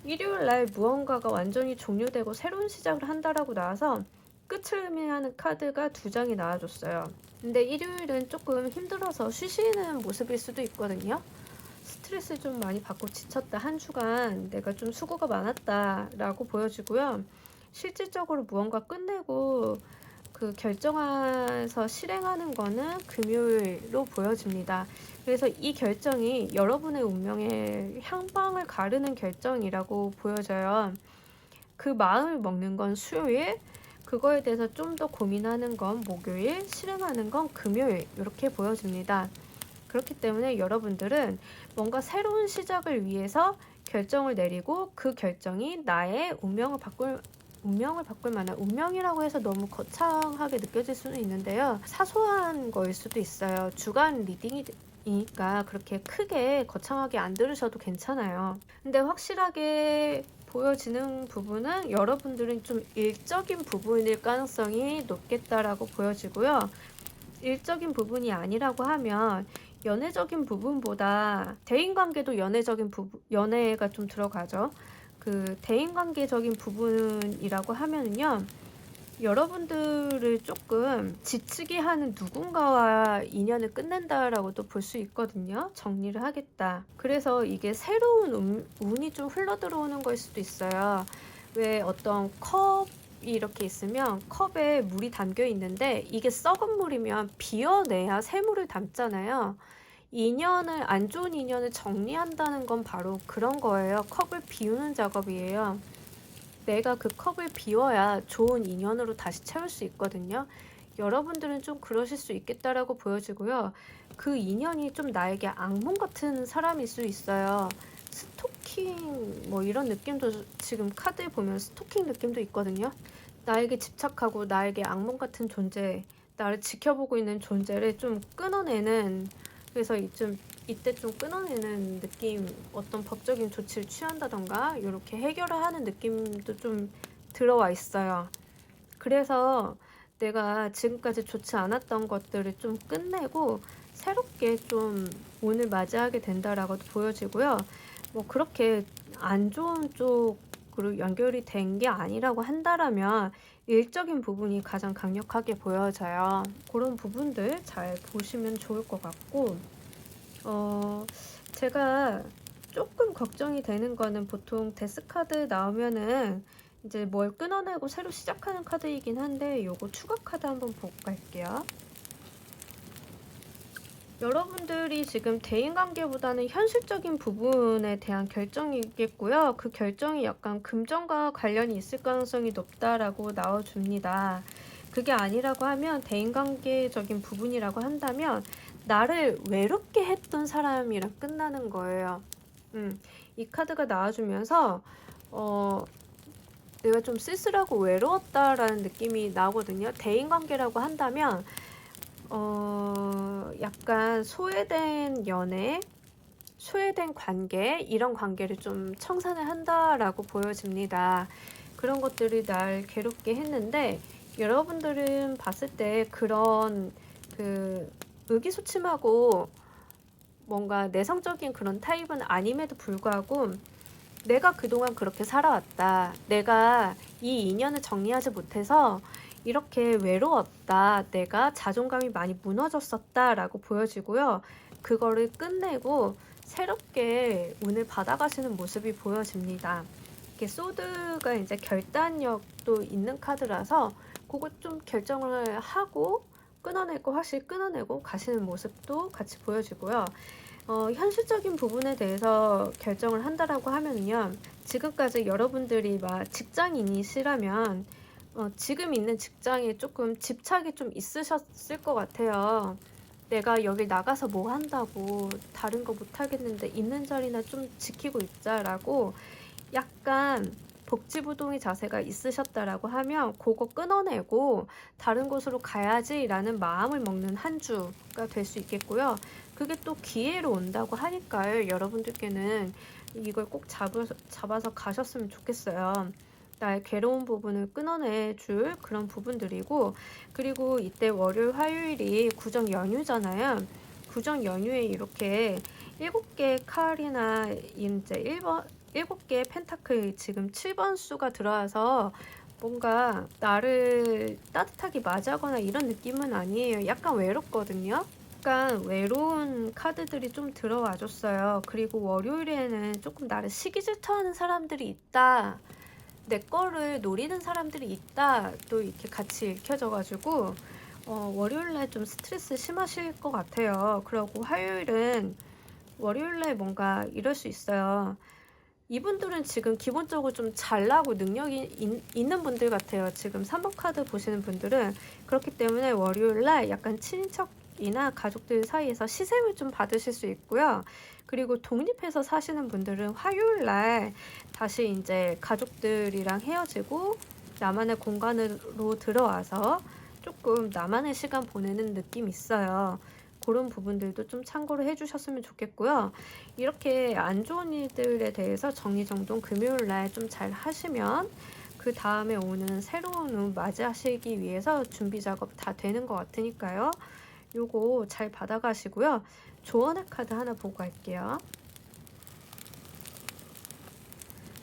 일요일 날 무언가가 완전히 종료되고 새로운 시작을 한다라고 나와서 끝을 의미하는 카드가 2장이 나와줬어요. 근데 일요일은 조금 힘들어서 쉬시는 모습일 수도 있거든요. 스트레스 좀 많이 받고 지쳤다, 한 주간 내가 좀 수고가 많았다 라고 보여지고요. 실질적으로 무언가 끝내고 그 결정해서 실행하는 거는 금요일로 보여집니다. 그래서 이 결정이 여러분의 운명의 향방을 가르는 결정이라고 보여져요. 그 마음을 먹는 건 수요일, 그거에 대해서 좀 더 고민하는 건 목요일, 실행하는 건 금요일, 이렇게 보여집니다. 그렇기 때문에 여러분들은 뭔가 새로운 시작을 위해서 결정을 내리고 그 결정이 나의 운명을 바꿀 만한, 운명이라고 해서 너무 거창하게 느껴질 수는 있는데요. 사소한 거일 수도 있어요. 주간 리딩이니까 그렇게 크게 거창하게 안 들으셔도 괜찮아요. 근데 확실하게 보여지는 부분은 여러분들은 좀 일적인 부분일 가능성이 높겠다라고 보여지고요. 일적인 부분이 아니라고 하면 연애적인 부분보다 대인관계도 연애가 좀 들어가죠. 그 대인관계적인 부분이라고 하면은요, 여러분들을 조금 지치게 하는 누군가와 인연을 끝낸다라고도 볼 수 있거든요. 정리를 하겠다. 그래서 이게 새로운 운이 좀 흘러 들어오는 걸 수도 있어요. 왜 어떤 컵이 이렇게 있으면 컵에 물이 담겨 있는데 이게 썩은 물이면 비워내야 새 물을 담잖아요. 안 좋은 인연을 정리한다는 건 바로 그런 거예요. 컵을 비우는 작업이에요. 내가 그 컵을 비워야 좋은 인연으로 다시 채울 수 있거든요. 여러분들은 좀 그러실 수 있겠다라고 보여지고요. 그 인연이 좀 나에게 악몽 같은 사람일 수 있어요. 스토킹 뭐 이런 느낌도, 지금 카드에 보면 스토킹 느낌도 있거든요. 나에게 집착하고 나에게 악몽 같은 존재, 나를 지켜보고 있는 존재를 좀 끊어내는, 그래서 이때 좀 끊어내는 느낌, 어떤 법적인 조치를 취한다던가 이렇게 해결을 하는 느낌도 좀 들어와 있어요. 그래서 내가 지금까지 좋지 않았던 것들을 좀 끝내고 새롭게 좀 오늘 맞이하게 된다라고도 보여지고요. 뭐 그렇게 안 좋은 쪽으로 연결이 된 게 아니라고 한다라면 일적인 부분이 가장 강력하게 보여져요. 그런 부분들 잘 보시면 좋을 것 같고, 제가 조금 걱정이 되는 거는, 보통 데스 카드 나오면은 이제 뭘 끊어내고 새로 시작하는 카드이긴 한데, 요거 추가 카드 한번 보고 갈게요. 여러분들이 지금 대인관계보다는 현실적인 부분에 대한 결정이겠고요. 그 결정이 약간 금전과 관련이 있을 가능성이 높다라고 나와줍니다. 그게 아니라고 하면, 대인관계적인 부분이라고 한다면 나를 외롭게 했던 사람이랑 끝나는 거예요. 이 카드가 나와주면서 내가 좀 쓸쓸하고 외로웠다라는 느낌이 나거든요. 대인관계라고 한다면 약간 소외된 연애, 소외된 관계, 이런 관계를 좀 청산을 한다라고 보여집니다. 그런 것들이 날 괴롭게 했는데, 여러분들은 봤을 때 그런 그 의기소침하고 뭔가 내성적인 그런 타입은 아님에도 불구하고, 내가 그동안 그렇게 살아왔다, 내가 이 인연을 정리하지 못해서 이렇게 외로웠다, 내가 자존감이 많이 무너졌었다 라고 보여지고요. 그거를 끝내고 새롭게 운을 받아가시는 모습이 보여집니다. 이게 소드가 이제 결단력도 있는 카드라서 그거 좀 결정을 하고 끊어내고, 확실히 끊어내고 가시는 모습도 같이 보여지고요. 현실적인 부분에 대해서 결정을 한다라고 하면요, 지금까지 여러분들이 막 직장인이시라면 지금 있는 직장에 조금 집착이 좀 있으셨을 것 같아요. 내가 여기 나가서 뭐 한다고 다른 거 못 하겠는데 있는 자리나 좀 지키고 있자라고, 약간 복지부동의 자세가 있으셨다라고 하면 그거 끊어내고 다른 곳으로 가야지라는 마음을 먹는 한 주가 될 수 있겠고요. 그게 또 기회로 온다고 하니까요. 여러분들께는 이걸 꼭 잡아서 가셨으면 좋겠어요. 나의 괴로운 부분을 끊어내 줄 그런 부분들이고, 그리고 이때 월요일, 화요일이 구정 연휴잖아요. 구정 연휴에 이렇게 7개 칼이나 이제 7개의 펜타클, 지금 7번 수가 들어와서 뭔가 나를 따뜻하게 맞이하거나 이런 느낌은 아니에요. 약간 외롭거든요. 약간 외로운 카드들이 좀 들어와 줬어요. 그리고 월요일에는 조금 나를 시기질투하는 사람들이 있다, 내 거를 노리는 사람들이 있다, 또 이렇게 같이 읽혀져가지고 월요일날 좀 스트레스 심하실 것 같아요. 그리고 화요일은, 월요일날 뭔가 이럴 수 있어요. 이분들은 지금 기본적으로 좀 잘나고 능력이 있는 분들 같아요. 지금 3번 카드 보시는 분들은. 그렇기 때문에 월요일날 약간 친인척이나 가족들 사이에서 시샘을 좀 받으실 수 있고요. 그리고 독립해서 사시는 분들은 화요일날 다시 이제 가족들이랑 헤어지고 나만의 공간으로 들어와서 조금 나만의 시간 보내는 느낌이 있어요. 그런 부분들도 좀 참고를 해주셨으면 좋겠고요. 이렇게 안 좋은 일들에 대해서 정리정돈 금요일날 좀 잘 하시면 그 다음에 오는 새로운 운 맞이하시기 위해서 준비 작업 다 되는 것 같으니까요. 요거 잘 받아가시고요. 조언의 카드 하나 보고 갈게요.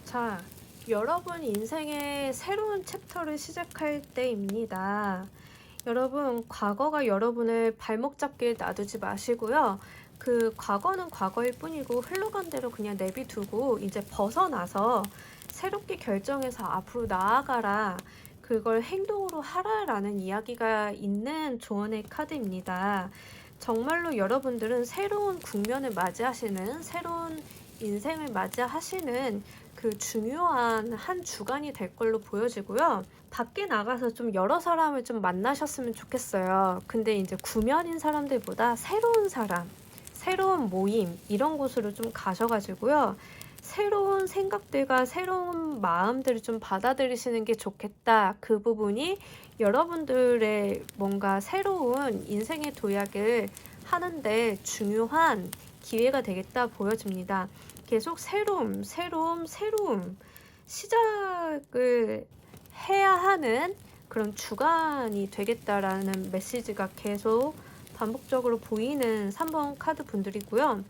자, 여러분 인생의 새로운 챕터를 시작할 때입니다. 여러분, 과거가 여러분을 발목 잡게 놔두지 마시고요. 그 과거는 과거일 뿐이고 흘러간 대로 그냥 내비두고 이제 벗어나서 새롭게 결정해서 앞으로 나아가라, 그걸 행동으로 하라라는 이야기가 있는 조언의 카드입니다. 정말로 여러분들은 새로운 국면을 맞이하시는, 새로운 인생을 맞이하시는 그 중요한 한 주간이 될 걸로 보여지고요. 밖에 나가서 좀 여러 사람을 좀 만나셨으면 좋겠어요. 근데 이제 구면인 사람들보다 새로운 사람, 새로운 모임, 이런 곳으로 좀 가셔가지고요. 새로운 생각들과 새로운 마음들을 좀 받아들이시는 게 좋겠다. 그 부분이 여러분들의 뭔가 새로운 인생의 도약을 하는데 중요한 기회가 되겠다 보여집니다. 계속 새로움, 새로움, 새로움, 시작을 해야 하는 그런 주간이 되겠다라는 메시지가 계속 반복적으로 보이는 3번 카드 분들이고요.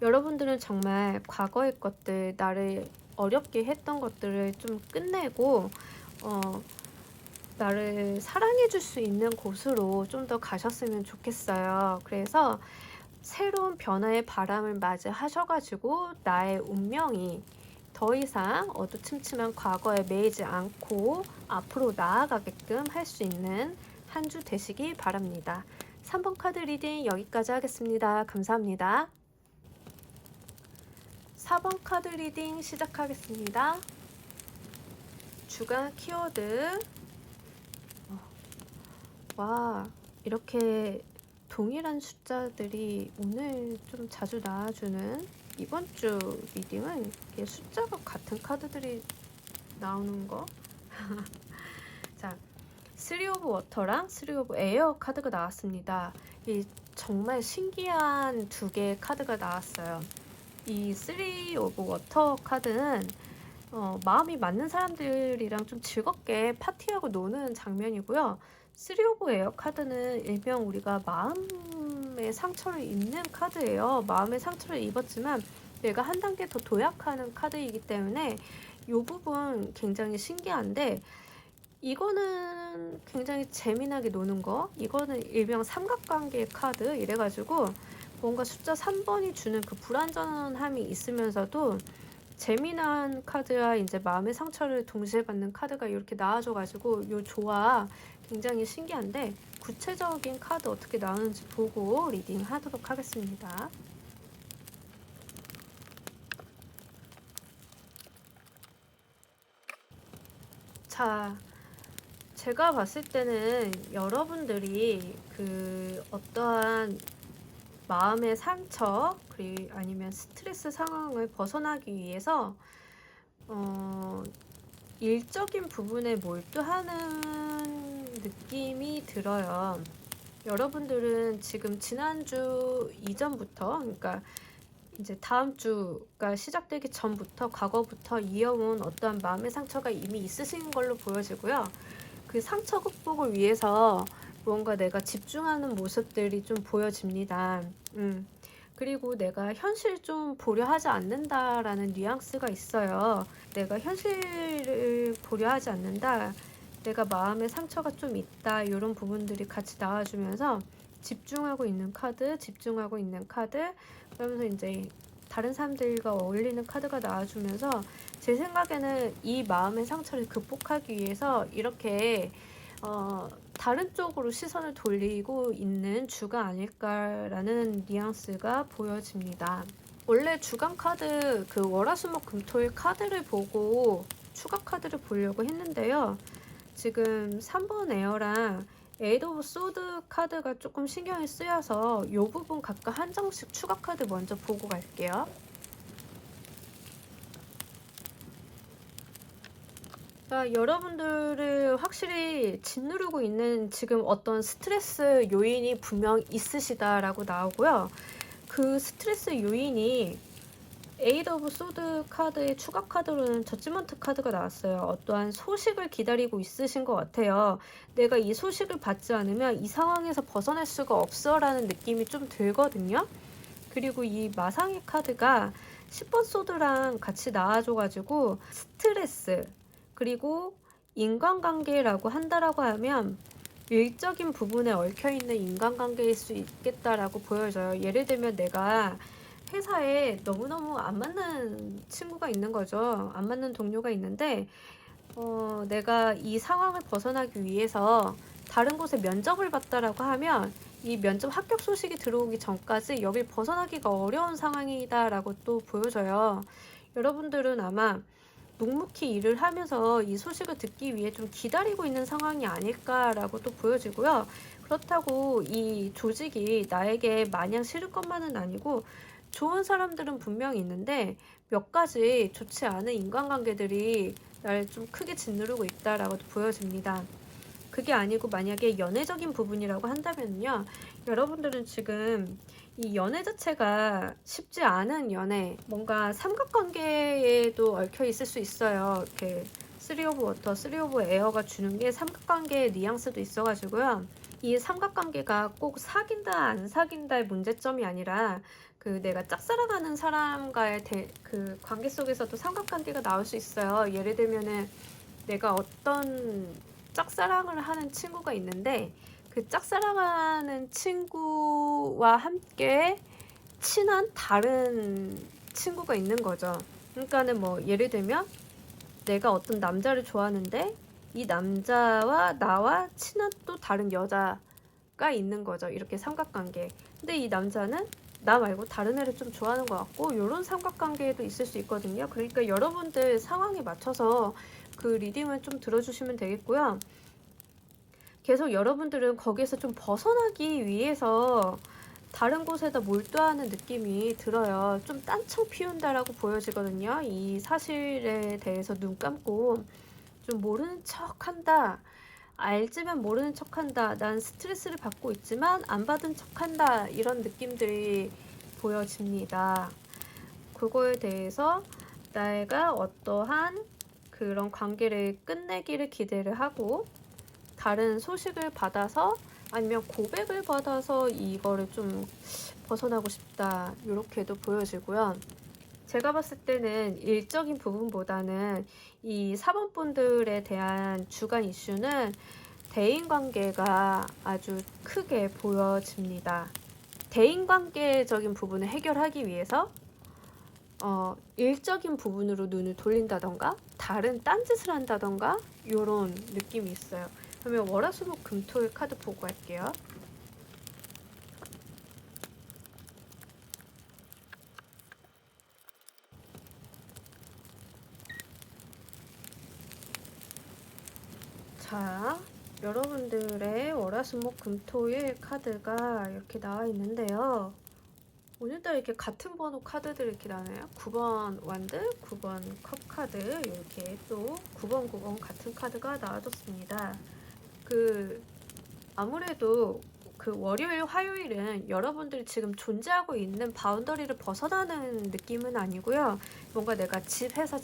여러분들은 정말 과거의 것들, 나를 어렵게 했던 것들을 좀 끝내고 나를 사랑해 줄 수 있는 곳으로 좀 더 가셨으면 좋겠어요. 그래서 새로운 변화의 바람을 맞이하셔가지고 나의 운명이 더 이상 어두침침한 과거에 매이지 않고 앞으로 나아가게끔 할 수 있는 한 주 되시기 바랍니다. 3번 카드 리딩 여기까지 하겠습니다. 감사합니다. 4번 카드 리딩 시작하겠습니다. 주간 키워드. 와, 이렇게 동일한 숫자들이 오늘 좀 자주 나와주는 이번 주 리딩은 숫자가 같은 카드들이 나오는 거. 자, 3 오브 워터랑 3 오브 에어 카드가 나왔습니다. 이 정말 신기한 두 개의 카드가 나왔어요. 이 3 오브 워터 카드는 마음이 맞는 사람들이랑 좀 즐겁게 파티하고 노는 장면이고요. 3 오브 에어 카드는 일명 우리가 마음의 상처를 입는 카드예요. 마음의 상처를 입었지만 내가 한 단계 더 도약하는 카드이기 때문에 이 부분 굉장히 신기한데, 이거는 굉장히 재미나게 노는 거, 이거는 일명 삼각관계 카드 이래가지고 뭔가 숫자 3번이 주는 그 불안전함이 있으면서도 재미난 카드와 이제 마음의 상처를 동시에 받는 카드가 이렇게 나와줘가지고 이 조화 굉장히 신기한데, 구체적인 카드 어떻게 나오는지 보고 리딩 하도록 하겠습니다. 자, 제가 봤을 때는 여러분들이 그 어떠한 마음의 상처, 그리고 아니면 스트레스 상황을 벗어나기 위해서 일적인 부분에 몰두하는 느낌이 들어요. 여러분들은 지금 지난주 이전부터, 그러니까 이제 다음 주가 시작되기 전부터 과거부터 이어온 어떠한 마음의 상처가 이미 있으신 걸로 보여지고요. 그 상처 극복을 위해서 무언가 내가 집중하는 모습들이 좀 보여집니다. 그리고 내가 현실 좀 보려 하지 않는다라는 뉘앙스가 있어요. 내가 현실을 보려 하지 않는다. 내가 마음의 상처가 좀 있다. 이런 부분들이 같이 나와주면서 집중하고 있는 카드, 집중하고 있는 카드, 그러면서 이제 다른 사람들과 어울리는 카드가 나와주면서 제 생각에는 이 마음의 상처를 극복하기 위해서 이렇게 다른 쪽으로 시선을 돌리고 있는 주가 아닐까라는 뉘앙스가 보여집니다. 원래 주간 카드 그 월화수목금토일 카드를 보고 추가 카드를 보려고 했는데요. 지금 3번 에어랑 에이드 오브 소드 카드가 조금 신경이 쓰여서 이 부분 각각 한 장씩 추가 카드 먼저 보고 갈게요. 자, 여러분들을 확실히 짓누르고 있는 지금 어떤 스트레스 요인이 분명 있으시다라고 나오고요. 그 스트레스 요인이 에이드 오브 소드 카드의 추가 카드로는 저지먼트 카드가 나왔어요. 어떠한 소식을 기다리고 있으신 것 같아요. 내가 이 소식을 받지 않으면 이 상황에서 벗어날 수가 없어 라는 느낌이 좀 들거든요. 그리고 이 마상의 카드가 10번 소드랑 같이 나와줘가지고 스트레스, 그리고 인간관계라고 한다라고 하면 일적인 부분에 얽혀있는 인간관계일 수 있겠다라고 보여져요. 예를 들면 내가 회사에 너무너무 안 맞는 친구가 있는 거죠. 안 맞는 동료가 있는데 내가 이 상황을 벗어나기 위해서 다른 곳에 면접을 봤다라고 하면 이 면접 합격 소식이 들어오기 전까지 여길 벗어나기가 어려운 상황이다라고 또 보여져요. 여러분들은 아마 묵묵히 일을 하면서 이 소식을 듣기 위해 좀 기다리고 있는 상황이 아닐까라고 또 보여지고요. 그렇다고 이 조직이 나에게 마냥 싫을 것만은 아니고 좋은 사람들은 분명히 있는데 몇 가지 좋지 않은 인간관계들이 나를 좀 크게 짓누르고 있다라고도 보여집니다. 그게 아니고 만약에 연애적인 부분이라고 한다면요. 여러분들은 지금 이 연애 자체가 쉽지 않은 연애, 뭔가 삼각관계에도 얽혀 있을 수 있어요. 이렇게 3 오브 워터, 3 오브 에어가 주는 게 삼각관계의 뉘앙스도 있어가지고요. 이 삼각관계가 꼭 사귄다 안 사귄다의 문제점이 아니라 그 내가 짝사랑하는 사람과의 그 관계 속에서도 삼각관계가 나올 수 있어요. 예를 들면은 내가 어떤 짝사랑을 하는 친구가 있는데 그 짝사랑하는 친구와 함께 친한 다른 친구가 있는 거죠. 그러니까는 뭐 예를 들면 내가 어떤 남자를 좋아하는데 이 남자와 나와 친한 또 다른 여자가 있는 거죠. 이렇게 삼각관계. 근데 이 남자는 나 말고 다른 애를 좀 좋아하는 것 같고 이런 삼각관계도 있을 수 있거든요. 그러니까 여러분들 상황에 맞춰서 그 리딩을 좀 들어주시면 되겠고요. 계속 여러분들은 거기에서 좀 벗어나기 위해서 다른 곳에다 몰두하는 느낌이 들어요. 좀 딴청 피운다라고 보여지거든요. 이 사실에 대해서 눈 감고 좀 모르는 척 한다. 알지만 모르는 척 한다. 난 스트레스를 받고 있지만 안 받은 척 한다. 이런 느낌들이 보여집니다. 그거에 대해서 내가 어떠한 그런 관계를 끝내기를 기대를 하고 다른 소식을 받아서 아니면 고백을 받아서 이거를 좀 벗어나고 싶다. 이렇게도 보여지고요. 제가 봤을 때는 일적인 부분보다는 이 4번 분들에 대한 주간 이슈는 대인관계가 아주 크게 보여집니다. 대인관계적인 부분을 해결하기 위해서 일적인 부분으로 눈을 돌린다던가 다른 딴짓을 한다던가 이런 느낌이 있어요. 그러면 월화수목금토일 카드 보고 할게요. 자, 여러분들의 월화수목금토일 카드가 이렇게 나와 있는데요. 오늘따라 이렇게 같은 번호 카드들 이렇게 나와요. 9번 완드, 9번 컵 카드, 이렇게 또 9번, 9번 같은 카드가 나와줬습니다. 아무래도 월요일, 화요일은 여러분들이 지금 존재하고 있는 바운더리를 벗어나는 느낌은 아니고요. 뭔가 내가 집, 회사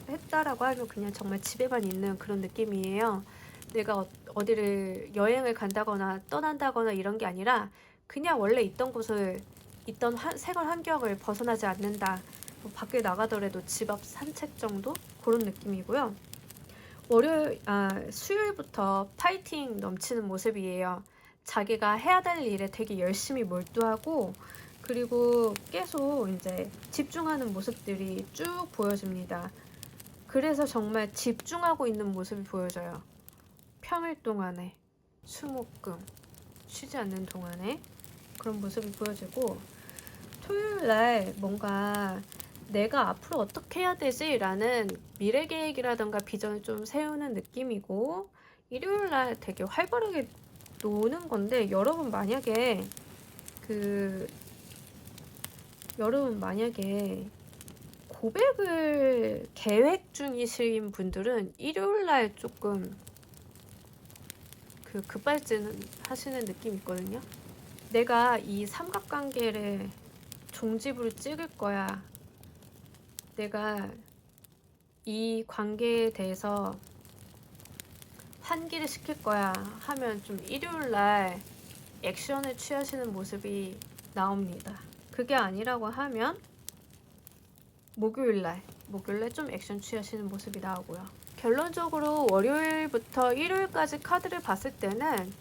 했다라고 하면 그냥 정말 집에만 있는 그런 느낌이에요. 내가 어디를 여행을 간다거나 떠난다거나 이런 게 아니라 그냥 원래 있던 곳을 있던 생활 환경을 벗어나지 않는다. 뭐 밖에 나가더라도 집 앞 산책 정도? 그런 느낌이고요. 수요일부터 파이팅 넘치는 모습이에요. 자기가 해야 될 일에 되게 열심히 몰두하고, 그리고 계속 이제 집중하는 모습들이 쭉 보여집니다. 그래서 정말 집중하고 있는 모습이 보여져요. 평일 동안에, 수목금, 쉬지 않는 동안에 그런 모습이 보여지고, 토요일날 뭔가 내가 앞으로 어떻게 해야 되지? 라는 미래 계획이라던가 비전을 좀 세우는 느낌이고, 일요일날 되게 활발하게 노는 건데, 여러분 만약에 고백을 계획 중이신 분들은 일요일날 조금 급발진 하시는 느낌이 있거든요. 내가 이 삼각관계를 종집으로 찍을 거야. 내가 이 관계에 대해서 환기를 시킬 거야 하면 좀 일요일날 액션을 취하시는 모습이 나옵니다. 그게 아니라고 하면 목요일날 좀 액션 취하시는 모습이 나오고요. 결론적으로 월요일부터 일요일까지 카드를 봤을 때는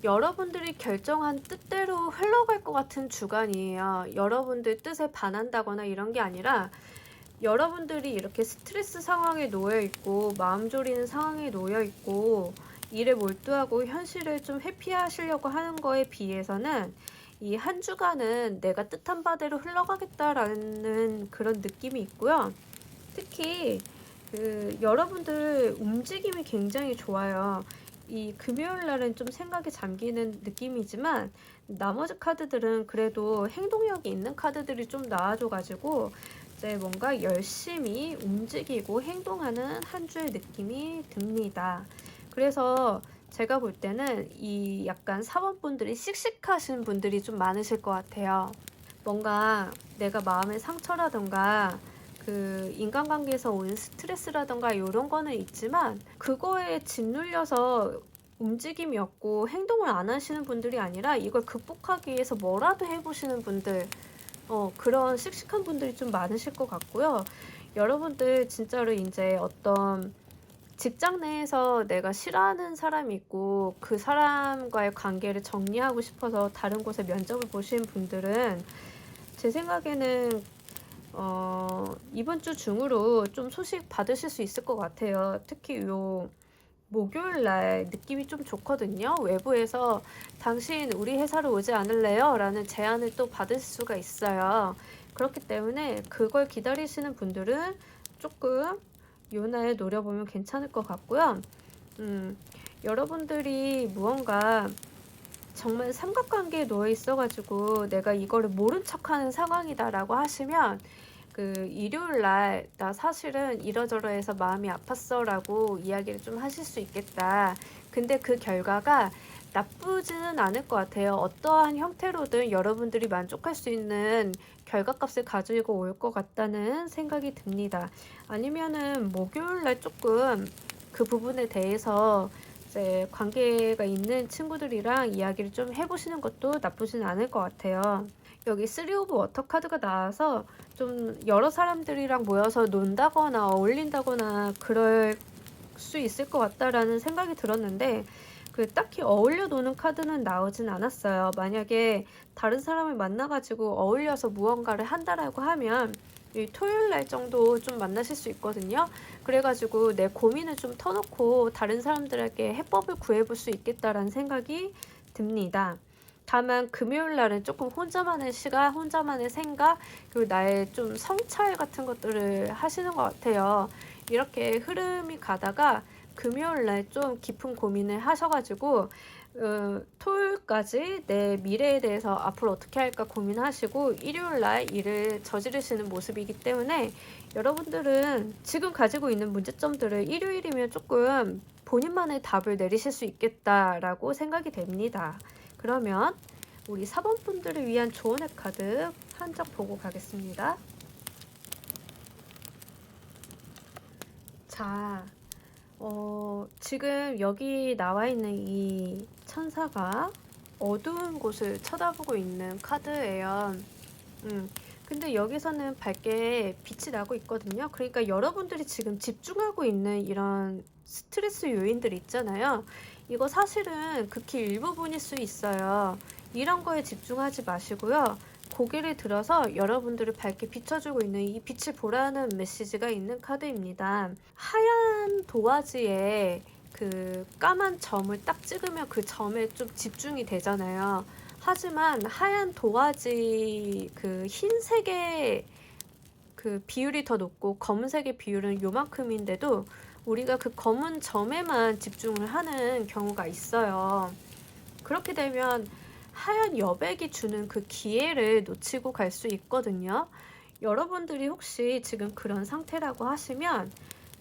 여러분들이 결정한 뜻대로 흘러갈 것 같은 주간이에요. 여러분들 뜻에 반한다거나 이런 게 아니라 여러분들이 이렇게 스트레스 상황에 놓여 있고 마음 졸이는 상황에 놓여 있고 일에 몰두하고 현실을 좀 회피하시려고 하는 거에 비해서는 이 한 주간은 내가 뜻한 바대로 흘러가겠다라는 그런 느낌이 있고요. 특히 여러분들 움직임이 굉장히 좋아요. 이 금요일 날은 좀 생각에 잠기는 느낌이지만 나머지 카드들은 그래도 행동력이 있는 카드들이 좀 나와줘가지고 이제 뭔가 열심히 움직이고 행동하는 한 주의 느낌이 듭니다. 그래서 제가 볼 때는 이 약간 사원분들이 씩씩하신 분들이 좀 많으실 것 같아요. 뭔가 내가 마음의 상처라던가 인간관계에서 오는 스트레스라던가 이런 거는 있지만 그거에 짓눌려서 움직임이 없고 행동을 안 하시는 분들이 아니라 이걸 극복하기 위해서 뭐라도 해보시는 분들, 그런 씩씩한 분들이 좀 많으실 것 같고요. 여러분들 진짜로 이제 어떤 직장 내에서 내가 싫어하는 사람이 있고 그 사람과의 관계를 정리하고 싶어서 다른 곳에 면접을 보신 분들은 제 생각에는 이번 주 중으로 좀 소식 받으실 수 있을 것 같아요. 특히 요 목요일 날 느낌이 좀 좋거든요. 외부에서 당신 우리 회사로 오지 않을래요? 라는 제안을 또 받을 수가 있어요. 그렇기 때문에 그걸 기다리시는 분들은 조금 요 날 노려보면 괜찮을 것 같고요. 여러분들이 무언가 정말 삼각관계에 놓여 있어가지고 내가 이거를 모른 척하는 상황이다라고 하시면 일요일날 나 사실은 이러저러해서 마음이 아팠어 라고 이야기를 좀 하실 수 있겠다. 근데 그 결과가 나쁘지는 않을 것 같아요. 어떠한 형태로든 여러분들이 만족할 수 있는 결과값을 가지고 올 것 같다는 생각이 듭니다. 아니면은 목요일날 조금 그 부분에 대해서 이제 관계가 있는 친구들이랑 이야기를 좀 해보시는 것도 나쁘진 않을 것 같아요. 여기 3 오브 워터 카드가 나와서 좀 여러 사람들이랑 모여서 논다거나 어울린다거나 그럴 수 있을 것 같다라는 생각이 들었는데 딱히 어울려 노는 카드는 나오진 않았어요. 만약에 다른 사람을 만나가지고 어울려서 무언가를 한다라고 하면 이 토요일 날 정도 좀 만나실 수 있거든요. 그래가지고 내 고민을 좀 터놓고 다른 사람들에게 해법을 구해볼 수 있겠다라는 생각이 듭니다. 다만 금요일 날은 조금 혼자만의 시간, 혼자만의 생각, 그리고 나의 좀 성찰 같은 것들을 하시는 것 같아요. 이렇게 흐름이 가다가 금요일 날 좀 깊은 고민을 하셔가지고 토요일까지 내 미래에 대해서 앞으로 어떻게 할까 고민하시고 일요일날 일을 저지르시는 모습이기 때문에 여러분들은 지금 가지고 있는 문제점들을 일요일이면 조금 본인만의 답을 내리실 수 있겠다라고 생각이 됩니다. 그러면 우리 4번 분들을 위한 조언의 카드 한 장 보고 가겠습니다. 자, 지금 여기 나와 있는 이 천사가 어두운 곳을 쳐다보고 있는 카드예요. 근데 여기서는 밝게 빛이 나고 있거든요. 그러니까 여러분들이 지금 집중하고 있는 이런 스트레스 요인들 있잖아요. 이거 사실은 극히 일부분일 수 있어요. 이런 거에 집중하지 마시고요. 고개를 들어서 여러분들을 밝게 비춰주고 있는 이 빛을 보라는 메시지가 있는 카드입니다. 하얀 도화지에 그 까만 점을 딱 찍으면 그 점에 좀 집중이 되잖아요. 하지만 하얀 도화지 그 흰색의 그 비율이 더 높고 검은색의 비율은 요만큼인데도 우리가 그 검은 점에만 집중을 하는 경우가 있어요. 그렇게 되면 하얀 여백이 주는 그 기회를 놓치고 갈 수 있거든요. 여러분들이 혹시 지금 그런 상태라고 하시면,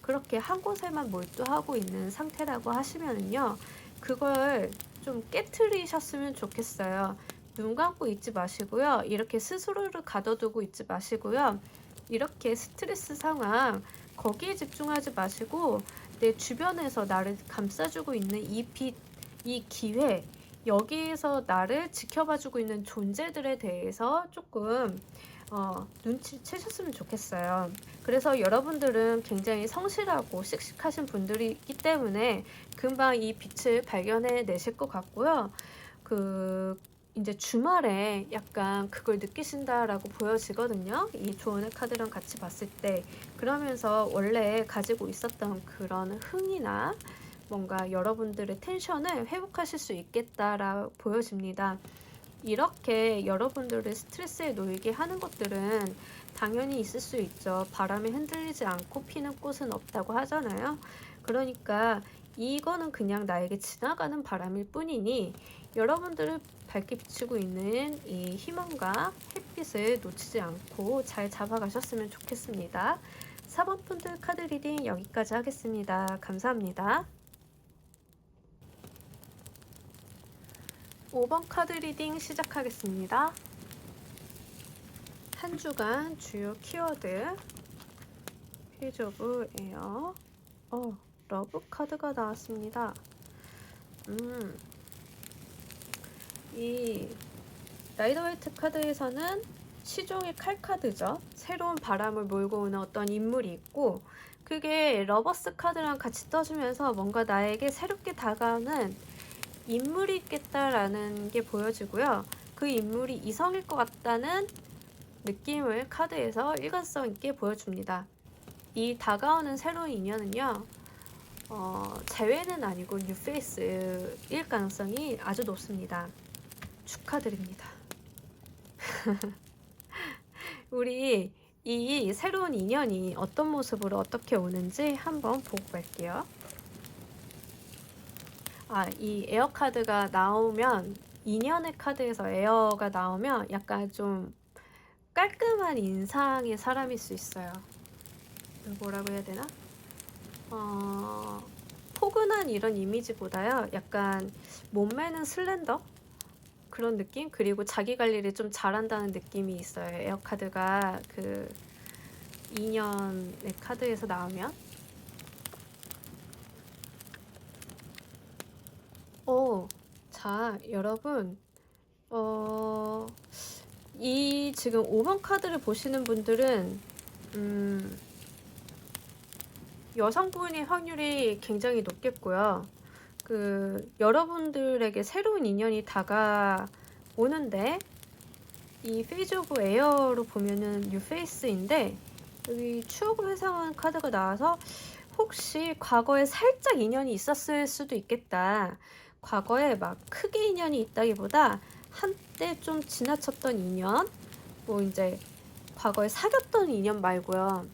그렇게 한 곳에만 몰두하고 있는 상태라고 하시면은요, 그걸 좀 깨트리셨으면 좋겠어요. 눈 감고 있지 마시고요. 이렇게 스스로를 가둬두고 있지 마시고요. 이렇게 스트레스 상황, 거기에 집중하지 마시고 내 주변에서 나를 감싸주고 있는 이 빛, 이 기회, 여기에서 나를 지켜봐주고 있는 존재들에 대해서 조금 눈치채셨으면 좋겠어요. 그래서 여러분들은 굉장히 성실하고 씩씩하신 분들이기 때문에 금방 이 빛을 발견해 내실 것 같고요. 이제 주말에 약간 그걸 느끼신다라고 보여지거든요. 이 조언의 카드랑 같이 봤을 때. 그러면서 원래 가지고 있었던 그런 흥이나 뭔가 여러분들의 텐션을 회복하실 수 있겠다라 보여집니다. 이렇게 여러분들을 스트레스에 놓이게 하는 것들은 당연히 있을 수 있죠. 바람에 흔들리지 않고 피는 꽃은 없다고 하잖아요. 그러니까 이거는 그냥 나에게 지나가는 바람일 뿐이니 여러분들을 밝게 비추고 있는 이 희망과 햇빛을 놓치지 않고 잘 잡아가셨으면 좋겠습니다. 4번 분들 카드 리딩 여기까지 하겠습니다. 감사합니다. 5번 카드 리딩 시작하겠습니다. 한 주간 주요 키워드 페이지 오브 에어 러브 카드가 나왔습니다. 이 라이더웨이트 카드에서는 시종의 칼 카드죠. 새로운 바람을 몰고 오는 어떤 인물이 있고 그게 러버스 카드랑 같이 떠주면서 뭔가 나에게 새롭게 다가오는 인물이 있겠다라는 게 보여지고요. 그 인물이 이성일 것 같다는 느낌을 카드에서 일관성 있게 보여줍니다. 이 다가오는 새로운 인연은요. 재회는 아니고 뉴페이스일 가능성이 아주 높습니다. 축하드립니다. 우리 이 새로운 인연이 어떤 모습으로 어떻게 오는지 한번 보고 갈게요. 이 에어 카드가 나오면, 인연의 카드에서 에어가 나오면 약간 좀 깔끔한 인상의 사람일 수 있어요. 뭐라고 해야 되나? 포근한 이런 이미지보다요. 약간 몸매는 슬렌더? 그런 느낌? 그리고 자기 관리를 좀 잘한다는 느낌이 있어요. 에어 카드가 그 인연의 카드에서 나오면. 자, 여러분. 이 지금 5번 카드를 보시는 분들은 여성분의 확률이 굉장히 높겠고요. 여러분들에게 새로운 인연이 다가오는데 이 페이지 오브 에어로 보면은 뉴페이스인데 여기 추억을 회상한 카드가 나와서 혹시 과거에 살짝 인연이 있었을 수도 있겠다. 과거에 막 크게 인연이 있다기보다 한때 좀 지나쳤던 인연, 뭐 이제 과거에 사귀었던 인연 말고요.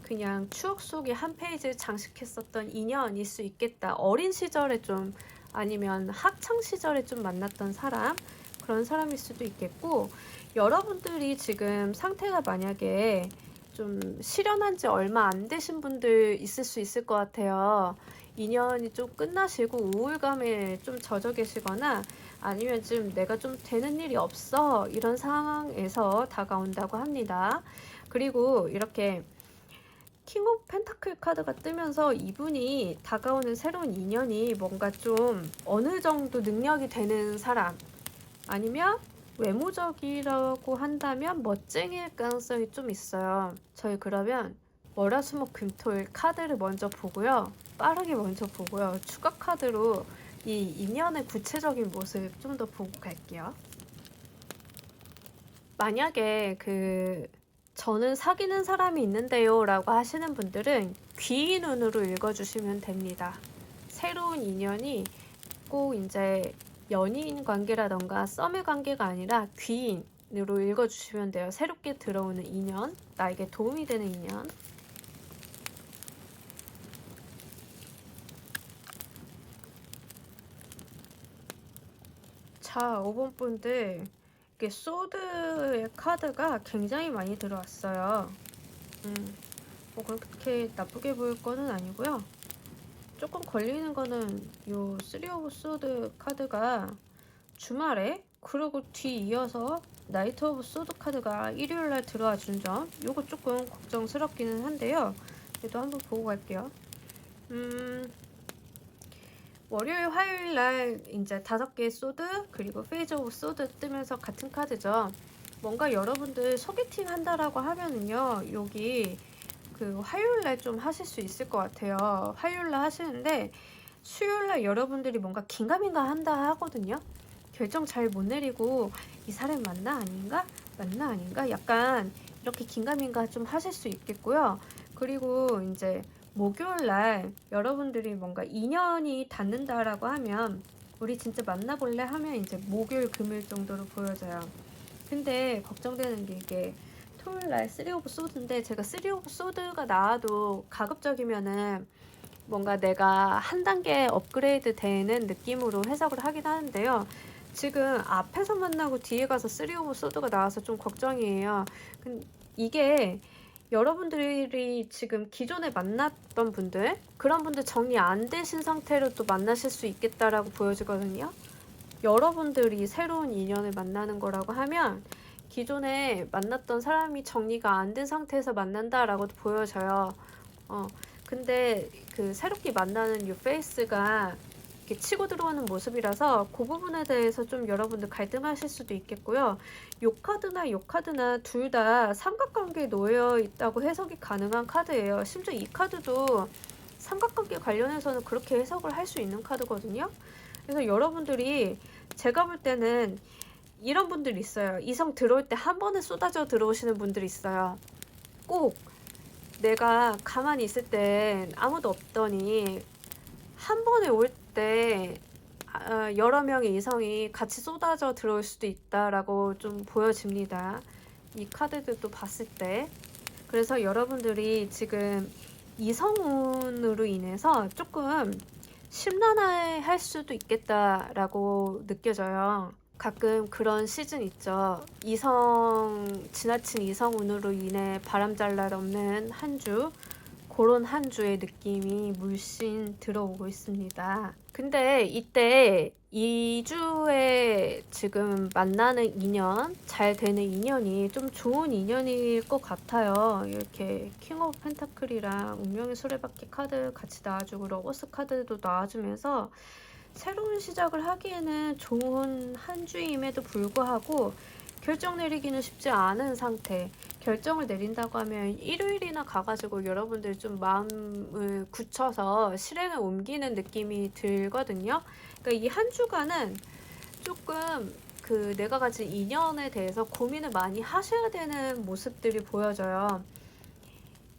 그냥 추억 속에 한 페이지를 장식했었던 인연일 수 있겠다. 어린 시절에 좀 아니면 학창 시절에 좀 만났던 사람, 그런 사람일 수도 있겠고, 여러분들이 지금 상태가 만약에 좀 실현한 지 얼마 안 되신 분들 있을 수 있을 것 같아요. 인연이 좀 끝나시고 우울감에 좀 젖어 계시거나 아니면 지금 내가 좀 되는 일이 없어 이런 상황에서 다가온다고 합니다. 그리고 이렇게 킹 오브 펜타클 카드가 뜨면서 이분이 다가오는 새로운 인연이 뭔가 좀 어느 정도 능력이 되는 사람, 아니면 외모적이라고 한다면 멋쟁이일 가능성이 좀 있어요. 저희 그러면 월화수목금토일 카드를 먼저 보고요. 빠르게 먼저 보고요. 추가 카드로 이 인연의 구체적인 모습 좀 더 보고 갈게요. 만약에 저는 사귀는 사람이 있는데요 라고 하시는 분들은 귀 눈으로 읽어주시면 됩니다. 새로운 인연이 꼭 이제 연인 관계라던가 썸의 관계가 아니라 귀인으로 읽어주시면 돼요. 새롭게 들어오는 인연, 나에게 도움이 되는 인연. 자, 5번 분들, 이게 소드의 카드가 굉장히 많이 들어왔어요. 뭐 그렇게 나쁘게 보일 거는 아니고요. 조금 걸리는 거는 요 3 오브 소드 카드가 주말에, 그리고 뒤 이어서 나이트 오브 소드 카드가 일요일날 들어와 준 점, 요거 조금 걱정스럽기는 한데요. 그래도 한번 보고 갈게요. 월요일, 화요일날 이제 5개의 소드, 그리고 페이즈 오브 소드 뜨면서 같은 카드죠. 뭔가 여러분들 소개팅 한다라고 하면은요, 여기 화요일날 좀 하실 수 있을 것 같아요. 화요일날 하시는데 수요일날 여러분들이 뭔가 긴가민가 한다 하거든요. 결정 잘 못 내리고 이 사람 맞나 아닌가? 맞나 아닌가? 약간 이렇게 긴가민가 좀 하실 수 있겠고요. 그리고 이제 목요일날 여러분들이 뭔가 인연이 닿는다라고 하면 우리 진짜 만나볼래 하면 이제 목요일, 금요일 정도로 보여져요. 근데 걱정되는 게 이게 토요일날 3 오브 소드인데, 제가 3 오브 소드가 나와도 가급적이면은 뭔가 내가 한 단계 업그레이드 되는 느낌으로 해석을 하긴 하는데요. 지금 앞에서 만나고 뒤에 가서 3 오브 소드가 나와서 좀 걱정이에요. 이게 여러분들이 지금 기존에 만났던 분들, 그런 분들 정리 안 되신 상태로 또 만나실 수 있겠다라고 보여지거든요. 여러분들이 새로운 인연을 만나는 거라고 하면 기존에 만났던 사람이 정리가 안 된 상태에서 만난다라고도 보여져요. 근데 새롭게 만나는 이 페이스가 이렇게 치고 들어오는 모습이라서 그 부분에 대해서 좀 여러분들 갈등하실 수도 있겠고요. 요 카드나 둘 다 삼각관계에 놓여 있다고 해석이 가능한 카드예요. 심지어 이 카드도 삼각관계 관련해서는 그렇게 해석을 할 수 있는 카드거든요. 그래서 여러분들이, 제가 볼 때는 이런 분들이 있어요. 이성 들어올 때 한 번에 쏟아져 들어오시는 분들이 있어요. 꼭 내가 가만히 있을 땐 아무도 없더니 한 번에 올 때 여러 명의 이성이 같이 쏟아져 들어올 수도 있다라고 좀 보여집니다. 이 카드들도 봤을 때. 그래서 여러분들이 지금 이성운으로 인해서 조금 심란해 할 수도 있겠다라고 느껴져요. 가끔 그런 시즌 있죠. 지나친 이성운으로 인해 바람잘 날 없는 한 주, 그런 한 주의 느낌이 물씬 들어오고 있습니다. 근데 이때 2주에 지금 만나는 인연, 잘 되는 인연이 좀 좋은 인연일 것 같아요. 이렇게 킹 오브 펜타클이랑 운명의 수레바퀴 카드 같이 나와주고 러버스 카드도 나와주면서 새로운 시작을 하기에는 좋은 한 주임에도 불구하고 결정 내리기는 쉽지 않은 상태. 결정을 내린다고 하면 일요일이나 가가지고 여러분들 좀 마음을 굳혀서 실행을 옮기는 느낌이 들거든요. 그러니까 이 한 주간은 조금 내가 가진 인연에 대해서 고민을 많이 하셔야 되는 모습들이 보여져요.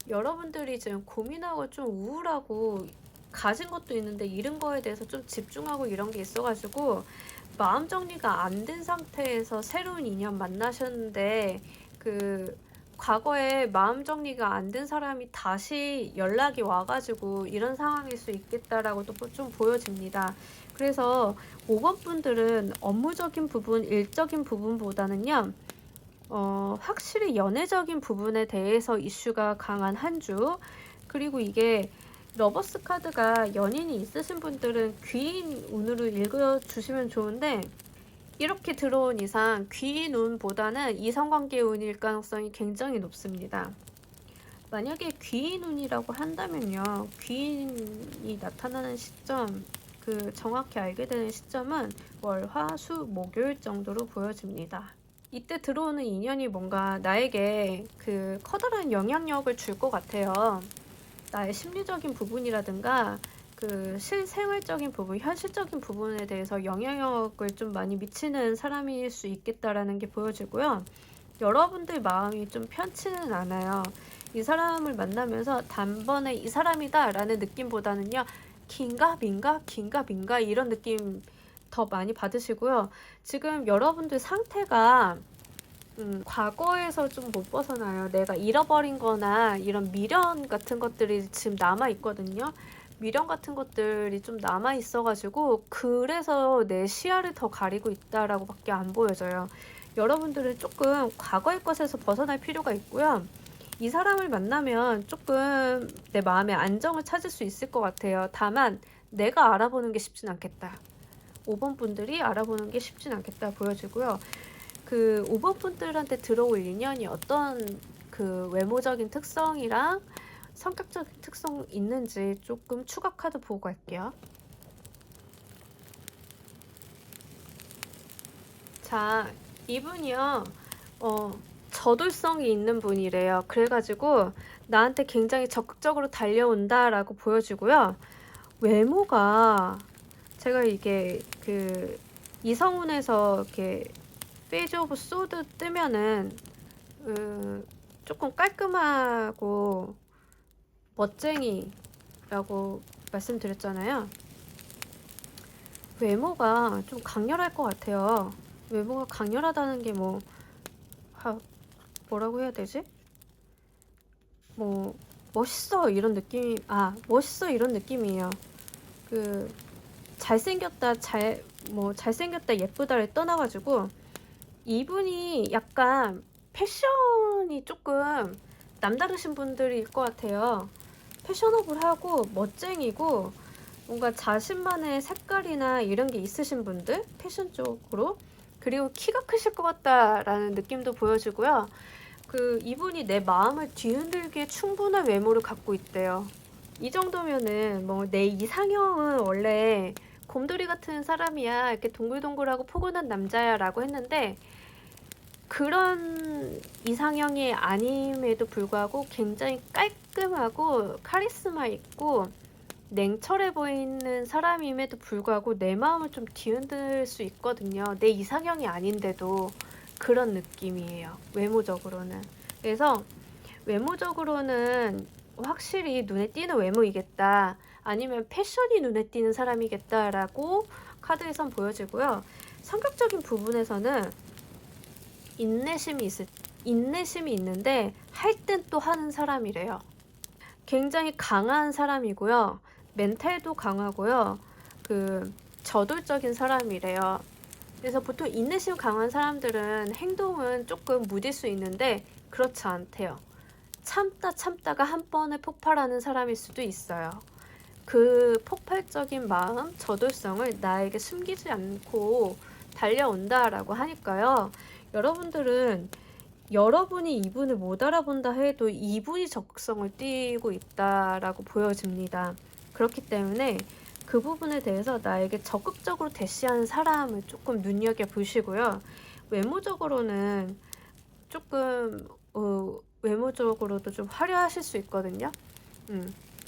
여러분들이 지금 고민하고 좀 우울하고 가진 것도 있는데 잃은 거에 대해서 좀 집중하고 이런 게 있어가지고 마음 정리가 안 된 상태에서 새로운 인연 만나셨는데 과거에 마음 정리가 안 된 사람이 다시 연락이 와가지고 이런 상황일 수 있겠다라고 또 좀 보여집니다. 그래서 5번 분들은 업무적인 부분, 일적인 부분보다는요, 확실히 연애적인 부분에 대해서 이슈가 강한 한 주. 그리고 이게 러버스 카드가 연인이 있으신 분들은 귀인 운으로 읽어주시면 좋은데, 이렇게 들어온 이상 귀인 운보다는 이성관계 운일 가능성이 굉장히 높습니다. 만약에 귀인 운이라고 한다면요, 귀인이 나타나는 시점, 그 정확히 알게 되는 시점은 월, 화, 수, 목요일 정도로 보여집니다. 이때 들어오는 인연이 뭔가 나에게 그 커다란 영향력을 줄 것 같아요. 나의 심리적인 부분이라든가 그 실생활적인 부분, 현실적인 부분에 대해서 영향력을 좀 많이 미치는 사람일 수 있겠다라는 게 보여지고요. 여러분들 마음이 좀 편치는 않아요. 이 사람을 만나면서 단번에 이 사람이다 라는 느낌보다는요, 긴가 민가 긴가 민가 이런 느낌 더 많이 받으시고요. 지금 여러분들 상태가 과거에서 좀 못 벗어나요. 내가 잃어버린 거나 이런 미련 같은 것들이 지금 남아 있거든요. 미련 같은 것들이 좀 남아 있어가지고 그래서 내 시야를 더 가리고 있다라고 밖에 안 보여져요. 여러분들은 조금 과거의 것에서 벗어날 필요가 있고요. 이 사람을 만나면 조금 내 마음의 안정을 찾을 수 있을 것 같아요. 다만 내가 알아보는 게 쉽진 않겠다. 5번 분들이 알아보는 게 쉽진 않겠다 보여지고요. 그 5번 분들한테 들어올 인연이 어떤 그 외모적인 특성이랑 성격적인 특성 있는지 조금 추가 카드 보고 갈게요. 자, 이분이요, 저돌성이 있는 분이래요. 그래가지고 나한테 굉장히 적극적으로 달려온다라고 보여지고요. 외모가 제가 이게 그 이성운에서 이렇게 페이지 오브 소드 뜨면은 조금 깔끔하고 멋쟁이라고 말씀드렸잖아요. 외모가 좀 강렬할 것 같아요. 외모가 강렬하다는 게 뭐라고 해야 되지? 뭐 멋있어 이런 느낌, 멋있어 이런 느낌이에요. 그 잘생겼다 예쁘다를 떠나가지고 이분이 약간 패션이 조금 남다르신 분들일 것 같아요. 패셔너블하고 멋쟁이고 뭔가 자신만의 색깔이나 이런 게 있으신 분들, 패션 쪽으로. 그리고 키가 크실 것 같다라는 느낌도 보여지고요. 그 이분이 내 마음을 뒤흔들기에 충분한 외모를 갖고 있대요. 이 정도면은 뭐 내 이상형은 원래 곰돌이 같은 사람이야, 이렇게 동글동글하고 포근한 남자야 라고 했는데, 그런 이상형이 아님에도 불구하고 굉장히 깔끔하고 카리스마 있고 냉철해 보이는 사람임에도 불구하고 내 마음을 좀 뒤흔들 수 있거든요. 내 이상형이 아닌데도 그런 느낌이에요. 외모적으로는. 그래서 외모적으로는 확실히 눈에 띄는 외모이겠다. 아니면 패션이 눈에 띄는 사람이겠다라고 카드에선 보여지고요. 성격적인 부분에서는 인내심이 있는데 할 땐 또 하는 사람이래요. 굉장히 강한 사람이고요. 멘탈도 강하고요. 그 저돌적인 사람이래요. 그래서 보통 인내심 강한 사람들은 행동은 조금 무딜 수 있는데 그렇지 않대요. 참다가 한 번에 폭발하는 사람일 수도 있어요. 그 폭발적인 마음, 저돌성을 나에게 숨기지 않고 달려온다라고 하니까요. 여러분들은 여러분이 이분을 못 알아본다 해도 이분이 적극성을 띠고 있다라고 보여집니다. 그렇기 때문에 그 부분에 대해서 나에게 적극적으로 대시하는 사람을 조금 눈여겨보시고요. 외모적으로는 조금 외모적으로도 좀 화려하실 수 있거든요.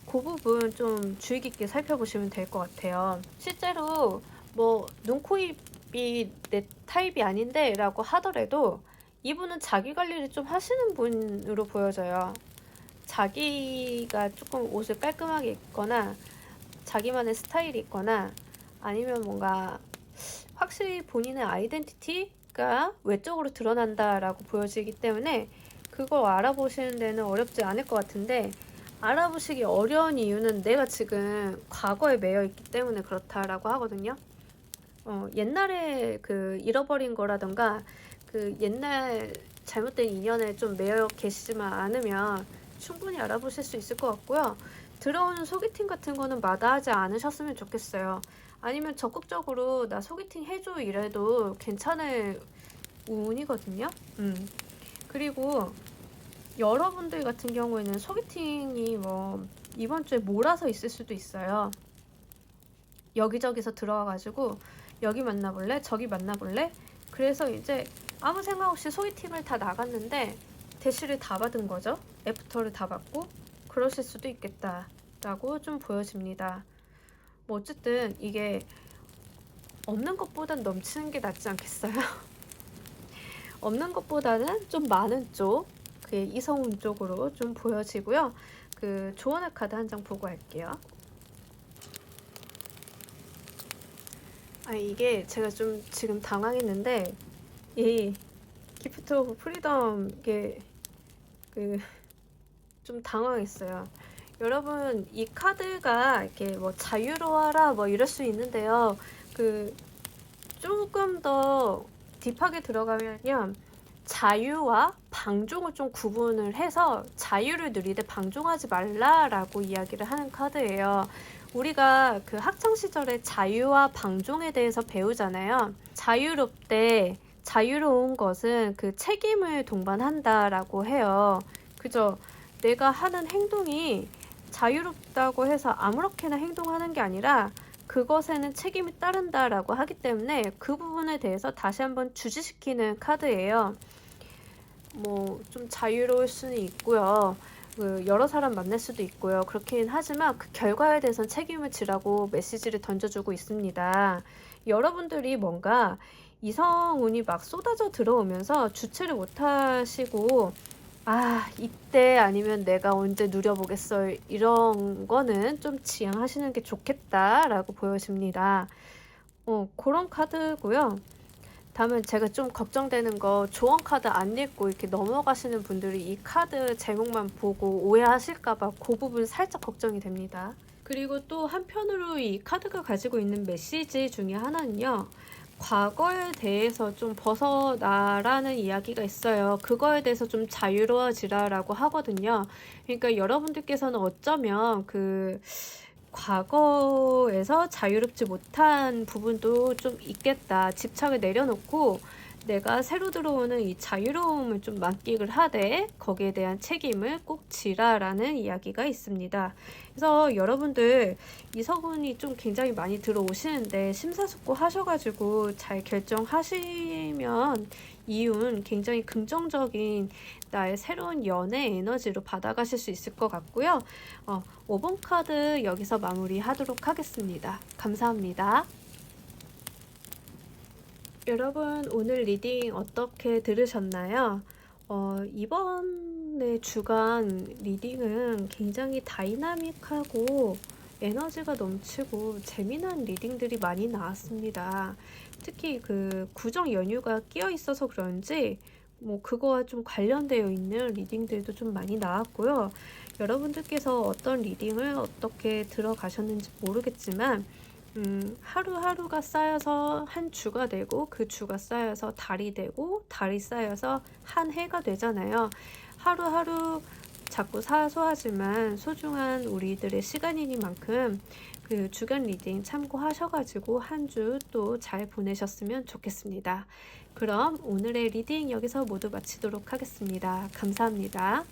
그 부분 좀 주의 깊게 살펴보시면 될 것 같아요. 실제로 뭐 눈, 코, 입이 내 타입이 아닌데 라고 하더라도 이분은 자기 관리를 좀 하시는 분으로 보여져요. 자기가 조금 옷을 깔끔하게 입거나 자기만의 스타일이 있거나 아니면 뭔가 확실히 본인의 아이덴티티가 외적으로 드러난다라고 보여지기 때문에 그걸 알아보시는 데는 어렵지 않을 것 같은데, 알아보시기 어려운 이유는 내가 지금 과거에 매여 있기 때문에 그렇다라고 하거든요. 옛날에 그 잃어버린 거라던가 그 옛날 잘못된 인연에 좀 매여 계시지만 않으면 충분히 알아보실 수 있을 것 같고요. 들어오는 소개팅 같은 거는 마다하지 않으셨으면 좋겠어요. 아니면 적극적으로 나 소개팅 해줘 이래도 괜찮을 운이거든요. 그리고 여러분들 같은 경우에는 소개팅이 뭐 이번 주에 몰아서 있을 수도 있어요. 여기저기서 들어와가지고 여기 만나볼래? 저기 만나볼래? 그래서 이제 아무 생각 없이 소개팅을 다 나갔는데 대시를 다 받은 거죠. 애프터를 다 받고 그러실 수도 있겠다라고 좀 보여집니다. 뭐 어쨌든 이게 없는 것보단 넘치는 게 낫지 않겠어요? 없는 것보다는 좀 많은 쪽, 그게 이성운 쪽으로 좀 보여지고요. 그 조언의 카드 한 장 보고 할게요. 이게 제가 좀 지금 당황했는데, 이 기프트 오브 프리덤, 이게 좀 당황했어요. 여러분, 이 카드가 이렇게 뭐 자유로워라 뭐 이럴 수 있는데요. 조금 더 딥하게 들어가면요. 자유와 방종을 좀 구분을 해서 자유를 누리되 방종하지 말라라고 이야기를 하는 카드예요. 우리가 그 학창 시절에 자유와 방종에 대해서 배우잖아요. 자유롭되 자유로운 것은 그 책임을 동반한다라고 해요. 그죠? 내가 하는 행동이 자유롭다고 해서 아무렇게나 행동하는 게 아니라 그것에는 책임이 따른다라고 하기 때문에 그 부분에 대해서 다시 한번 주지시키는 카드예요. 뭐 좀 자유로울 수는 있고요. 여러 사람 만날 수도 있고요. 그렇긴 하지만 그 결과에 대해서는 책임을 지라고 메시지를 던져주고 있습니다. 여러분들이 뭔가 이성운이 막 쏟아져 들어오면서 주체를 못하시고 이때 아니면 내가 언제 누려보겠어 이런 거는 좀 지양하시는 게 좋겠다라고 보여집니다. 그런 카드고요. 다음은 제가 좀 걱정되는 거, 조언 카드 안 읽고 이렇게 넘어가시는 분들이 이 카드 제목만 보고 오해하실까봐 그 부분 살짝 걱정이 됩니다. 그리고 또 한편으로 이 카드가 가지고 있는 메시지 중에 하나는요. 과거에 대해서 좀 벗어나라는 이야기가 있어요. 그거에 대해서 좀 자유로워지라라고 하거든요. 그러니까 여러분들께서는 어쩌면 과거에서 자유롭지 못한 부분도 좀 있겠다. 집착을 내려놓고 내가 새로 들어오는 이 자유로움을 좀 만끽을 하되 거기에 대한 책임을 꼭 지라라는 이야기가 있습니다. 그래서 여러분들 이성운이 좀 굉장히 많이 들어오시는데 심사숙고 하셔가지고 잘 결정하시면 이윤 굉장히 긍정적인 나의 새로운 연애 에너지로 받아가실 수 있을 것 같고요. 5번 카드 여기서 마무리하도록 하겠습니다. 감사합니다. 여러분 오늘 리딩 어떻게 들으셨나요? 이번에 주간 리딩은 굉장히 다이나믹하고 에너지가 넘치고 재미난 리딩들이 많이 나왔습니다. 특히 그 구정 연휴가 끼어 있어서 그런지 뭐 그거와 좀 관련되어 있는 리딩들도 좀 많이 나왔고요. 여러분들께서 어떤 리딩을 어떻게 들어가셨는지 모르겠지만 하루하루가 쌓여서 한 주가 되고 그 주가 쌓여서 달이 되고 달이 쌓여서 한 해가 되잖아요. 하루하루 자꾸 사소하지만 소중한 우리들의 시간이니만큼 그 주간 리딩 참고하셔가지고 한 주 또 잘 보내셨으면 좋겠습니다. 그럼 오늘의 리딩 여기서 모두 마치도록 하겠습니다. 감사합니다.